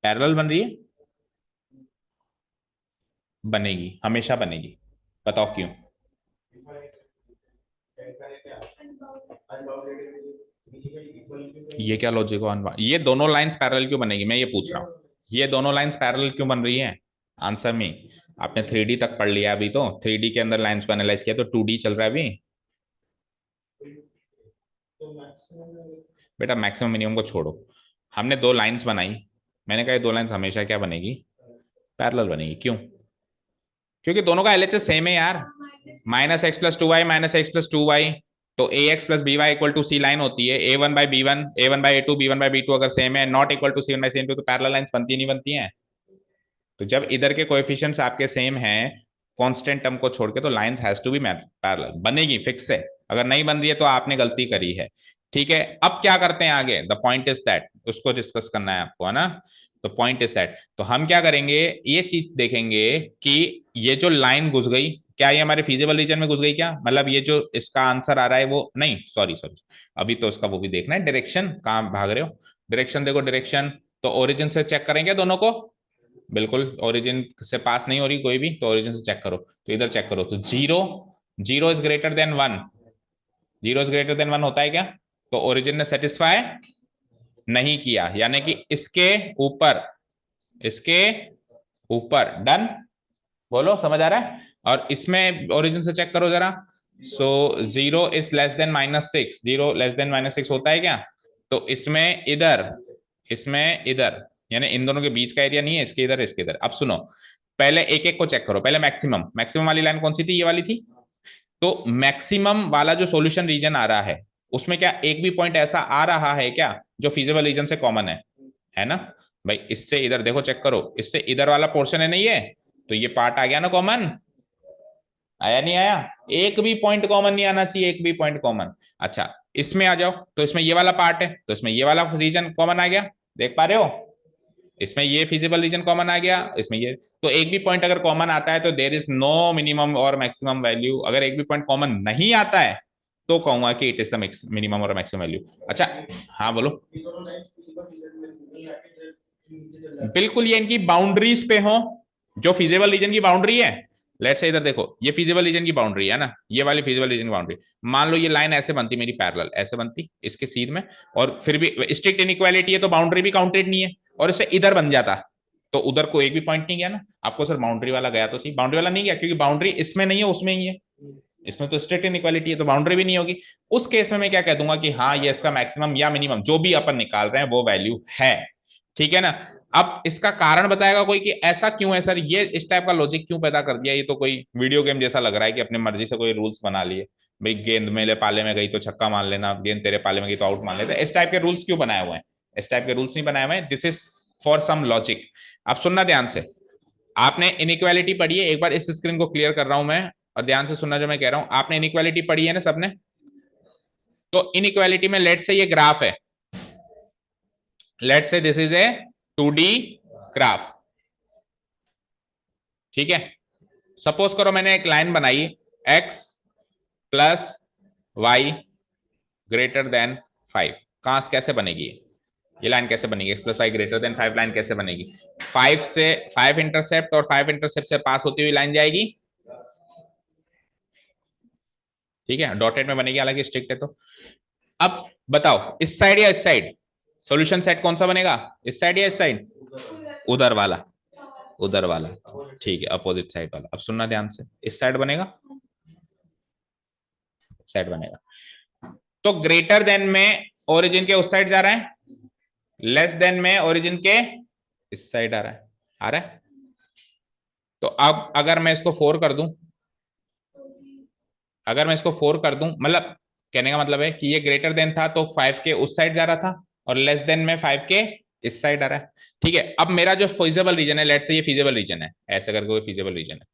पैरेलल बन रही है, बनेगी, हमेशा बनेगी, बताओ क्यों। ये क्या लॉजिक है, ये दोनों लाइंस पैरेलल क्यों बनेगी, मैं ये पूछ रहा हूँ। ये दोनों लाइंस पैरेलल क्यों बन रही है, आंसर में। आपने 3D तक पढ़ लिया अभी, तो 3D के अंदर लाइंस को एनालाइज किया, तो 2D चल रहा है अभी। बेटा मैक्सिमम मिनिमम को छोड़ो, हमने दो लाइंस बनाई, मैंने कहा ये दो लाइंस हमेशा क्या बनेगी, पैरेलल बनेगी। क्यों, क्योंकि दोनों का एलएचएस सेम है यार, -x+2y, -x+2y। तो ax+by = c लाइन होती है, a1/b1, a1/a2, b1/b2 अगर सेम है, नॉट इक्वल टू c1/c2, तो पैरेलल लाइंस बनती नहीं बनती हैं। तो जब इधर के कोएफिशिएंट्स आपके सेम हैं कांस्टेंट टर्म को छोड़ के, तो lines has to be parallel, बनेगी फिक्स है। अगर नहीं बन रही है तो आपने गलती करी है, ठीक है। अब क्या करते हैं आगे, द पॉइंट इज दैट, उसको डिस्कस करना है आपको, है ना। तो पॉइंट इज दैट, तो हम क्या करेंगे, ये चीज देखेंगे कि ये जो लाइन घुस गई, क्या ये हमारे फिजिबल रीजन में घुस गई क्या, मतलब ये जो इसका आंसर आ रहा है वो नहीं, सॉरी सॉरी, अभी तो उसका वो भी देखना है, डायरेक्शन कहाँ भाग रहे हो, डायरेक्शन देखो, डायरेक्शन तो ओरिजिन से चेक करेंगे दोनों को, बिल्कुल ओरिजिन से पास नहीं हो रही कोई भी, तो ओरिजिन से चेक करो, तो इधर चेक करो, तो 0, 0 is greater then 1, 0 is greater then 1 होता है क्या, तो ओरिजिन ने सेटिस्फाई नहीं किया, यानी कि ऊपर इसके ऊपर डन, बोलो समझ आ रहा है। और इसमें ओरिजिन से चेक करो जरा, सो 0 is less then -6, 0 less than -6 होता है क्या, तो इसमें इधर, यानी इन दोनों के बीच का एरिया नहीं है, इसके इधर इसके इधर। अब सुनो, पहले एक एक को चेक करो, पहले मैक्सिमम, मैक्सिमम वाली लाइन कौन सी थी, ये वाली थी। तो मैक्सिमम वाला जो सॉल्यूशन रीजन आ रहा है, उसमें क्या एक भी पॉइंट ऐसा आ रहा है क्या जो फिजिबल रीजन से कॉमन है ना। भाई इससे इधर देखो, चेक करो, इससे इधर वाला पोर्शन है नहीं है, तो ये पार्ट आ गया ना कॉमन, आया नहीं आया, एक भी पॉइंट कॉमन नहीं आना चाहिए, एक भी पॉइंट कॉमन। अच्छा इसमें आ जाओ, तो इसमें ये वाला पार्ट है, तो इसमें ये वाला रीजन कॉमन आ गया, देख पा रहे हो, इसमें ये फिजिबल रीजन कॉमन आ गया, इसमें ये, तो एक भी पॉइंट अगर कॉमन आता है तो देर इज नो मिनिमम और मैक्सिमम वैल्यू। अगर एक भी पॉइंट कॉमन नहीं आता है तो कहूंगा कि इट इज द मिनिमम और मैक्सिमम वैल्यू। अच्छा हाँ बोलो, बिल्कुल ये इनकी बाउंड्रीज पे हो, जो फिजिबल रीजन की बाउंड्री है, लेट्स से इधर देखो, ये फिजिबल रीजन की बाउंड्री है ना, ये वाली फिजिबल रीजन की बाउंड्री, मान लो ये लाइन ऐसे बनती मेरी पैरेलल, ऐसे बनती इसके सीध में, और फिर भी स्ट्रिक्ट इनइक्वालिटी है तो बाउंड्री भी काउंटेड नहीं है, और इससे इधर बन जाता, तो उधर को एक भी पॉइंट नहीं गया ना, आपको सर बाउंड्री वाला गया तो सही, बाउंड्री वाला नहीं गया क्योंकि बाउंड्री इसमें नहीं है उसमें ही है, इसमें तो स्ट्रिक्ट इनइक्वालिटी है तो बाउंड्री भी नहीं होगी। उस केस में मैं क्या कह दूंगा कि हाँ ये इसका मैक्सिमम या मिनिमम जो भी अपन निकाल रहे हैं वो वैल्यू है, ठीक है ना। अब इसका कारण बताएगा कोई कि ऐसा क्यों है सर, ये इस टाइप का लॉजिक क्यों पैदा कर दिया, ये तो कोई वीडियो गेम जैसा लग रहा है कि अपनी मर्जी से कोई रूल्स बना लिए, भाई गेंद मेरे पाले में गई तो छक्का मान लेना, गेंद तेरे पाले में गई तो आउट मान लेते, इस टाइप के रूल्स क्यों बनाए हुए हैं? इस टाइप के रूल्स नहीं बनाए हुए हैं, this is for some logic. अब सुनना ध्यान से, आपने इनइक्वालिटी पढ़ी है, एक बार इस स्क्रीन को क्लियर कर रहा हूं मैं, और ध्यान से सुनना जो मैं कह रहा हूं। आपने इनइक्वालिटी पढ़ी है ना सबने? तो इनइक्वालिटी में लेट से ये ग्राफ है, लेट से this is A 2D graph, ठीक है। सपोज करो मैंने एक लाइन बनाई, x plus y greater than 5, कहां कैसे बनेगी ये लाइन, कैसे बनेगी? x plus y greater than 5 line कैसे बनेगी? 5 से 5 इंटरसेप्ट और 5 इंटरसेप्ट से पास होती हुई लाइन जाएगी, ठीक है, डॉटेड में बनेगी, हालांकि स्ट्रिक्ट है तो। अब बताओ इस साइड या इस साइड, सॉल्यूशन सेट कौन सा बनेगा, इस साइड या इस साइड? उधर वाला, उधर वाला, ठीक है, अपोजिट साइड वाला। अब सुनना ध्यान से, इस साइड बनेगा, साइड बनेगा। तो ग्रेटर देन में ओरिजिन के उस साइड जा रहा है, लेस देन में ओरिजिन के इस साइड आ रहा है, आ रहा है। तो अब अगर मैं इसको 4 कर दूं, अगर मैं इसको 4 कर दूं, मतलब कहने का मतलब है कि ये ग्रेटर देन था तो 5 के उस साइड जा रहा था, और लेस देन में 5 के इस साइड आ रहा है, ठीक है। अब मेरा जो फिजिबल रीजन है, लेट से ये फिजिबल रीजन है, ऐसे करके वो फिजिबल रीजन है,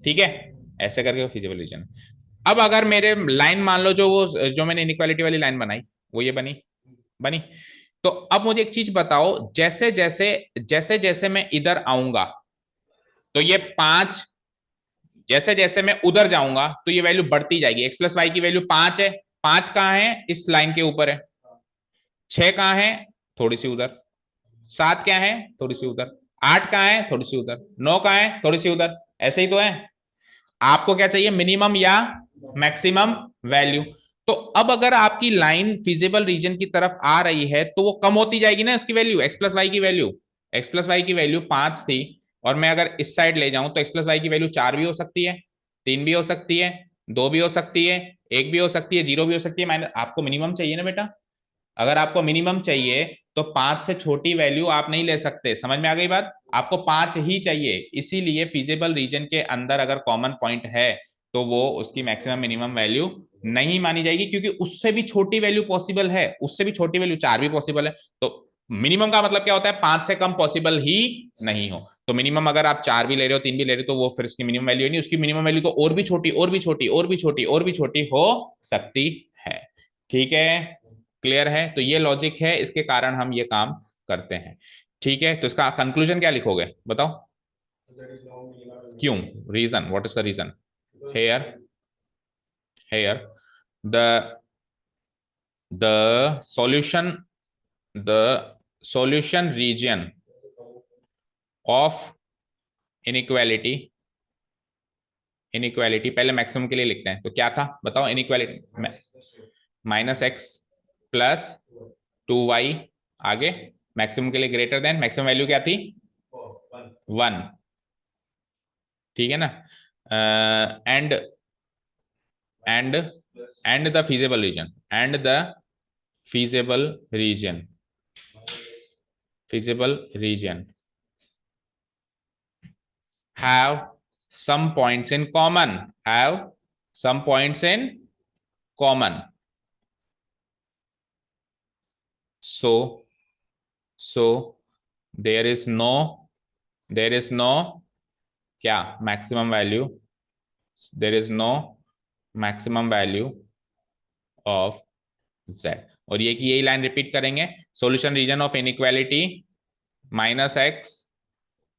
ठीक है, ऐसे करके वो फिजिबल रीजन है। अब अगर मेरे लाइन मान लो, जो वो जो मैंने इनइक्वालिटी वाली लाइन बनाई वो ये बनी, बनी। तो अब मुझे एक चीज बताओ, जैसे जैसे जैसे जैसे मैं इधर आऊंगा तो ये 5, जैसे जैसे मैं उधर जाऊंगा तो ये वैल्यू बढ़ती जाएगी, x प्लस वाई की वैल्यू 5 है, 5 कहां है, इस लाइन के ऊपर है, 6 कहां है, थोड़ी सी उधर, 7 क्या है, थोड़ी सी उधर, 8 कहां है, थोड़ी सी उधर, 9 कहां है, थोड़ी सी उधर, ऐसे ही तो है। आपको क्या चाहिए, मिनिमम या मैक्सिमम वैल्यू? तो अब अगर आपकी लाइन फिजिबल रीजन की तरफ आ रही है तो वो कम होती जाएगी ना उसकी वैल्यू, एक्स प्लस वाई की वैल्यू, एक्स प्लस वाई की वैल्यू 5 थी, और मैं अगर इस साइड ले जाऊं तो एक्स प्लस वाई की वैल्यू 4 भी हो सकती है, 3 भी हो सकती है, 2 भी हो सकती है, 1 भी हो सकती है, 0 भी हो सकती है, माइनस। आपको मिनिमम चाहिए ना बेटा, अगर आपको मिनिमम चाहिए तो 5 से छोटी वैल्यू आप नहीं ले सकते, समझ में आ गई बात? आपको 5 ही चाहिए, इसीलिए फिजिबल रीजन के अंदर अगर कॉमन पॉइंट है तो वो उसकी मैक्सिमम मिनिमम वैल्यू नहीं मानी जाएगी, क्योंकि उससे भी छोटी वैल्यू पॉसिबल है, उससे भी छोटी वैल्यू 4 भी पॉसिबल है। तो मिनिमम का मतलब क्या होता है, 5 से कम पॉसिबल ही नहीं हो। तो मिनिमम अगर आप 4 भी ले रहे हो, 3 भी ले रहे हो, तो वो फिर उसकी मिनिमम वैल्यू नहीं, उसकी मिनिमम वैल्यू तो और भी छोटी, और भी छोटी, और भी छोटी, और भी छोटी हो सकती है, ठीक है। क्लियर है? तो ये लॉजिक है, इसके कारण हम ये काम करते हैं, ठीक है। तो इसका कंक्लूजन क्या लिखोगे बताओ, क्यों, region, what is the region? Here, here the solution, the solution region of inequality, inequality पहले मैक्सिमम के लिए लिखते हैं, तो क्या था बताओ, inequality minus x plus 2y, आगे मैक्सिमम के लिए ग्रेटर देन, मैक्सिमम वैल्यू क्या थी, 1, ठीक है ना। And and and the feasible region, and the feasible region, feasible region have some points in common, have some points in common, so there is no, there is no क्या maximum value, there is no maximum value of z। और ये कि यही लाइन रिपीट करेंगे, solution region of inequality minus x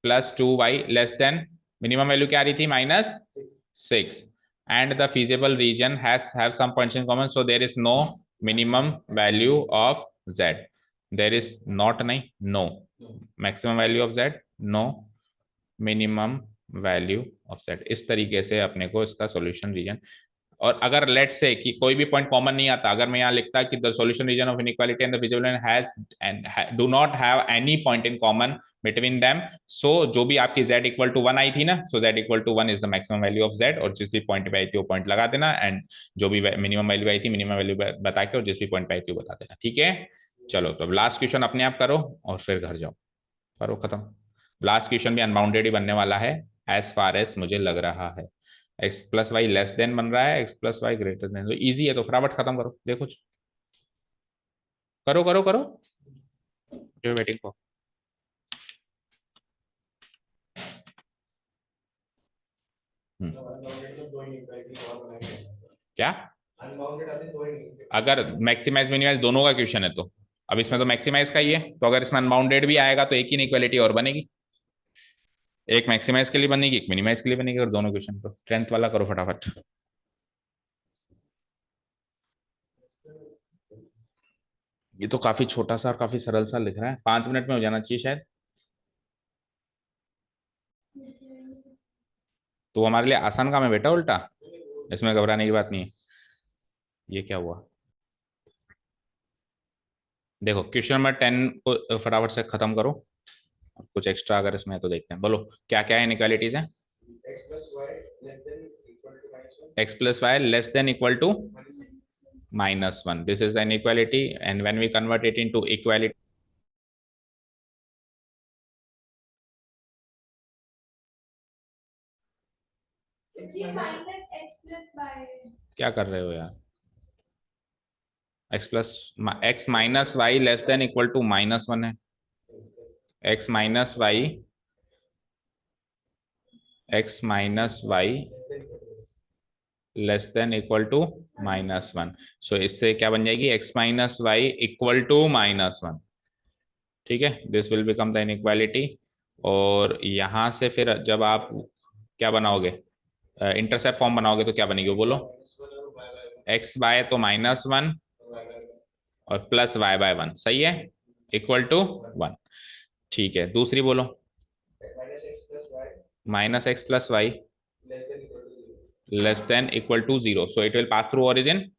plus 2y less than, minimum value क्या आ रही थी, -6, and the feasible region has have some points in common, so there is no minimum value of z, there is not, नहीं, no maximum value of z, no minimum value of z। इस तरीके से अपने को इसका सॉल्यूशन रीजन, और अगर लेट से कि कोई भी पॉइंट कॉमन नहीं आता, अगर मैं यहाँ लिखता कि the solution region of inequality and the feasible region has and do not have any point in common between them, so जो भी आपकी z इक्वल टू 1 आई थी ना, so z equal to 1 is the maximum value of z, और जिस भी पॉइंट पे आई थी वो पॉइंट लगा देना, एंड जो भी मिनिमम वैल्यू आई थी मिनिमम वैल्यू बता के, और जिस भी पॉइंट पे आई थी वो बता देना, ठीक है। चलो तो लास्ट क्वेश्चन अपने आप करो और फिर घर जाओ। करो खत्म। लास्ट क्वेश्चन भी अनबाउंडेड ही बनने वाला है एज फार एज मुझे लग रहा है। X plus Y less than बन रहा है, x plus y greater than, तो ईजी है, तो फटाफट खत्म करो। देखो करो करो करो, जो वेटिंग फॉर। क्या? अगर मैक्सिमाइज मिनिमाइज दोनों का क्वेश्चन है तो अब इसमें तो मैक्सिमाइज का ही है, तो अगर इसमें अनबाउंडेड भी आएगा तो एक ही इनइक्वालिटी और बनेगी, एक मैक्सिमाइज के लिए बनेगी, एक मिनिमाइज के लिए बनेगी, और दोनों क्वेश्चन तो 10th वाला करो फटाफट। ये तो काफी छोटा सा और काफी सरल सा लिख रहा है, 5 मिनट में हो जाना चाहिए शायद। तो हमारे लिए आसान काम है बेटा उल्टा, इसमें घबराने की बात नहीं है। ये क्या हुआ? देखो क्वेश्चन नंबर 10 को फटाफट से खत्म करो, कुछ एक्स्ट्रा अगर इसमें है तो देखते हैं। बोलो क्या क्या इनइक्वालिटीज है? X plus Y less than equal to -1, this is the inequality, and when we convert it into equality, क्या कर रहे हो यार? X minus y less than equal to -1 है, x minus y less than equal to -1, so इससे क्या बन जाएगी? X minus y equal to -1, ठीक है, this will become the inequality. और यहां से फिर जब आप क्या बनाओगे, इंटरसेप्ट फॉर्म बनाओगे तो क्या बनेगी वो बोलो? एक्स बाय तो -1 और प्लस y/1, सही है, इक्वल टू 1। ठीक है, दूसरी बोलो। -x plus Y less than equal to 0, so it will pass through origin,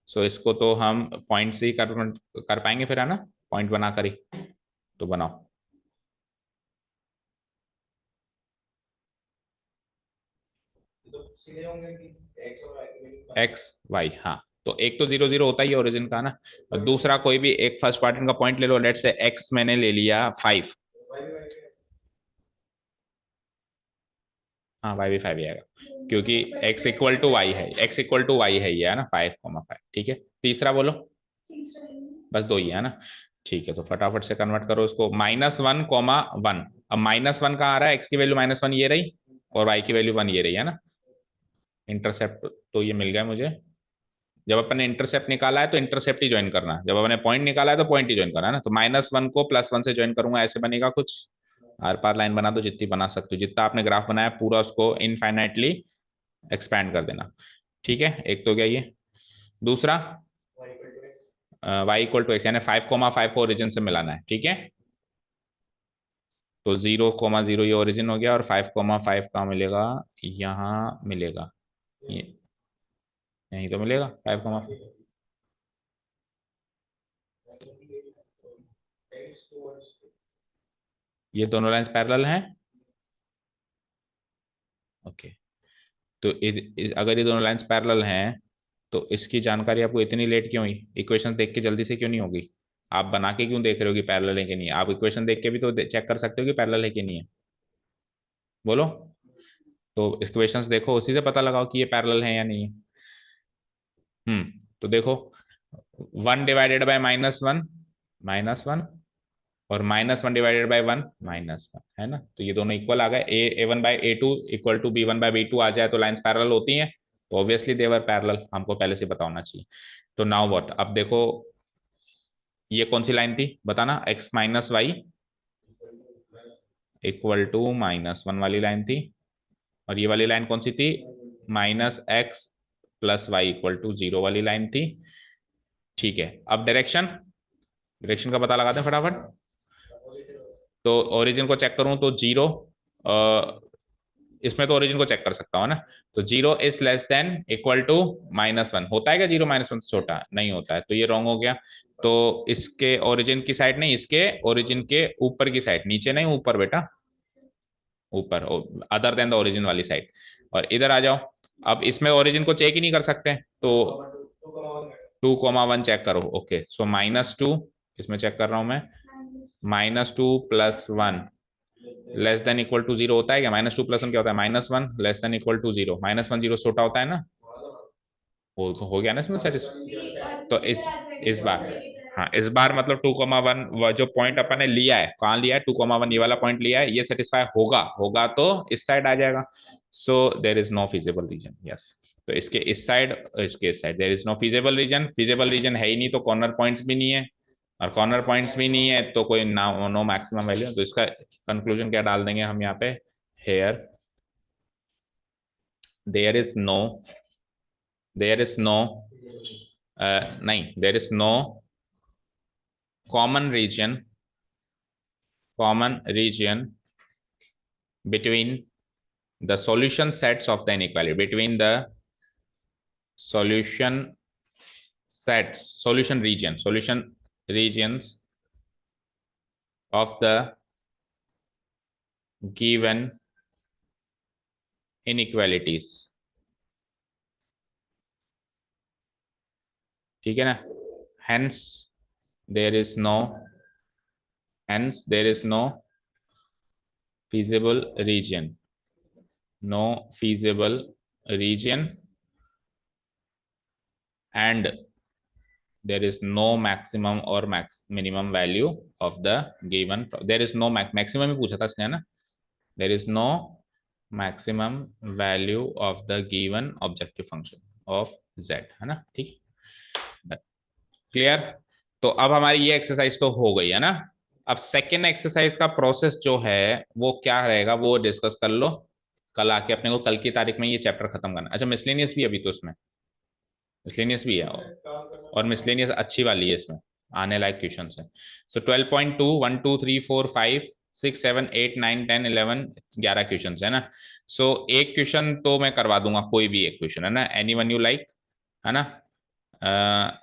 so इसको तो हम पॉइंट से ही कर पाएंगे फिर, है ना, पॉइंट बनाकर ही, तो बनाओ। एक्स वाई, हाँ, तो एक तो 0 0 होता ही है ओरिजिन का ना, और दूसरा कोई भी एक फर्स्ट क्वाड्रेंट का पॉइंट ले लो, लेट्स से एक्स मैंने ले लिया 5, हाँ वाई भी 5 ही आएगा, क्योंकि x इक्वल टू वाई है, x इक्वल टू वाई है ये, है ना, 5,5, ठीक है। तीसरा बोलो। बस दो ही है ना, ठीक है, तो फटाफट से कन्वर्ट करो इसको, -1,1। अब -1 कहाँ आ रहा है? x की वैल्यू -1 ये रही, और y की वैल्यू 1 ये रही, है ना। इंटरसेप्ट तो ये मिल गया मुझे। जब अपन ने इंटरसेप्ट निकाला है तो इंटरसेप्ट ही ज्वाइन करना है, जब अपन ने पॉइंट निकाला है तो पॉइंट ही ज्वाइन करना है ना, तो -1 को +1 से ज्वाइन करूंगा, ऐसे बनेगा कुछ। आर पार लाइन बना दो जितनी बना सकते हो, जितना आपने ग्राफ बनाया पूरा उसको इनफाइनाइटली एक्सपैंड कर देना, ठीक है। एक तो क्या ये, दूसरा y = x, यानी 5,5 को ओरिजिन से मिलाना है, ठीक है। तो 0,0 ये ओरिजिन हो गया, और 5,5 कहाँ मिलेगा? यहाँ मिलेगा, ये यहीं तो मिलेगा 5,5। ये दोनों लाइंस पैरेलल हैं, ओके। तो अगर ये दोनों लाइंस पैरेलल हैं तो इसकी जानकारी आपको इतनी लेट क्यों हुई? इक्वेशन देख के जल्दी से क्यों नहीं होगी? आप बना के क्यों देख रहे हो कि पैरेलल है कि नहीं है? आप इक्वेशन देख के भी तो चेक कर सकते हो कि पैरेलल है कि नहीं है, बोलो। तो इक्वेशंस देखो, उसी से पता लगाओ कि ये पैरेलल है या नहीं है। तो देखो, 1/-1 -1, और -1 डिवाइडेड बाई 1 -1, है ना, तो ये दोनों इक्वल आ गए। A1/A2 इक्वल टू B1/B2 आ जाए तो लाइंस पैरेलल होती हैं, तो ऑब्वियसली देवर पैरेलल, हमको पहले से पता होना चाहिए। तो नाउ व्हाट, अब देखो ये कौन सी लाइन थी बताना, x minus y equal to -1 वाली लाइन थी, और ये वाली लाइन कौन सी थी? -x plus y equal to 0 वाली लाइन थी, ठीक है। अब डायरेक्शन, डायरेक्शन का पता लगाते हैं फटाफट। तो ओरिजिन को चेक करूं तो 0, इसमें तो ओरिजिन को चेक कर सकता हूं ना, तो 0 is less than equal to -1 होता है क्या? 0 -1 से छोटा नहीं होता है, तो ये रॉन्ग हो गया। तो इसके ओरिजिन की साइड नहीं, इसके ओरिजिन के ऊपर की साइड, नीचे नहीं ऊपर बेटा, ऊपर, अदर देन द ओरिजिन वाली साइड। और इधर आ जाओ, अब इसमें ओरिजिन को चेक ही नहीं कर सकते, तो 2,1 चेक करो, ओके, सो -2 इसमें चेक कर रहा हूं मैं, -2 + 1 लेस देन इक्वल टू 0 होता है क्या? -2 + 1 क्या होता है? -1 लेस देन इक्वल टू 0। -1 0 छोटा होता है ना, वो तो हो गया ना इसमें सेटिस्फाई। तो इस बार, हाँ इस बार मतलब 2,1 जो पॉइंट अपन ने लिया है, कहाँ लिया है? 2,1 ये वाला पॉइंट लिया है, ये सेटिस्फाई होगा, होगा तो इस साइड आ जाएगा। So there is no feasible region. Yes, तो इसके इस साइड, इसके इस side there is no feasible region. Feasible region है ही नहीं तो कॉर्नर पॉइंट्स भी नहीं है, और कॉर्नर पॉइंट्स भी नहीं है तो कोई नो मैक्सिमम वैल्यू। तो इसका कंक्लूजन क्या डाल देंगे हम यहाँ पे? Here there is no, there is no नहीं, there is no common region between the solution sets of the inequality, between the solution sets, solution regions of the given inequalities। ठीक है ना? hence there is no feasible region, no feasible region, and there is no maximum or minimum value of the given, there is no maximum ही पूछा था इसने, है ना? there is no maximum value of the given objective function of z, है ना? ठीक, क्लियर? तो अब हमारी ये एक्सरसाइज तो हो गई है ना। अब सेकेंड एक्सरसाइज का प्रोसेस जो है वो क्या रहेगा वो डिस्कस कर लो कल आके। अपने को कल की तारीख में ये चैप्टर खत्म करना। अच्छा मिसलेनियस भी अभी तो इसमें मिसलेनियस भी है, और मिसलेनियस अच्छी वाली है, इसमें आने लायक क्वेश्चन है। सो 12.2 1 2 3 4 5 6 7 8 9 10 11 11 क्वेश्चन है ना। सो एक क्वेश्चन तो मैं करवा दूंगा, कोई भी एक क्वेश्चन, है ना? एनी वन यू लाइक, है ना?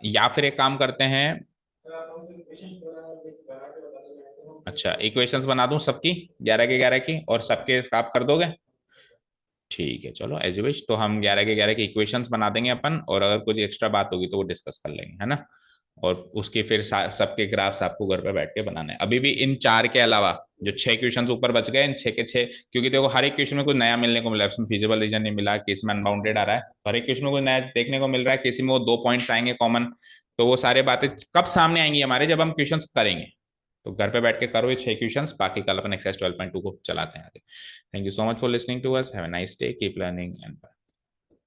या फिर एक काम करते हैं, अच्छा इक्वेशंस बना दूं सबकी 11 के 11 की, और सबके आप कर दोगे? ठीक है चलो एज यू विश। तो हम 11 के 11 की इक्वेशंस बना देंगे अपन, और अगर कुछ एक्स्ट्रा बात होगी तो वो डिस्कस कर लेंगे, है ना? और उसके फिर सबके ग्राफ्स आपको घर पे बैठ के बनाने हैं। अभी भी इन 4 के अलावा जो 6 क्वेश्चन ऊपर बच गए, इन 6 के 6, क्योंकि देखो हर एक क्वेश्चन में कुछ नया मिलने को मिला है। उसमें फिजिबल रीजन नहीं मिला, किसी में अनबाउंडेड आ रहा है, तो हर एक क्वेश्चन में कुछ नया देखने को मिल रहा है। किसी में वो 2 पॉइंट्स आएंगे कॉमन। तो वो सारे बातें कब सामने आएंगी हमारे? जब हम क्वेश्चन करेंगे। तो घर पे बैठ के करो ये 6 क्वेश्चंस, बाकी कल अपन एक्सरसाइज 12.2 को चलाते हैं आगे। Thank you so much for listening to us, have a nice day, keep learning and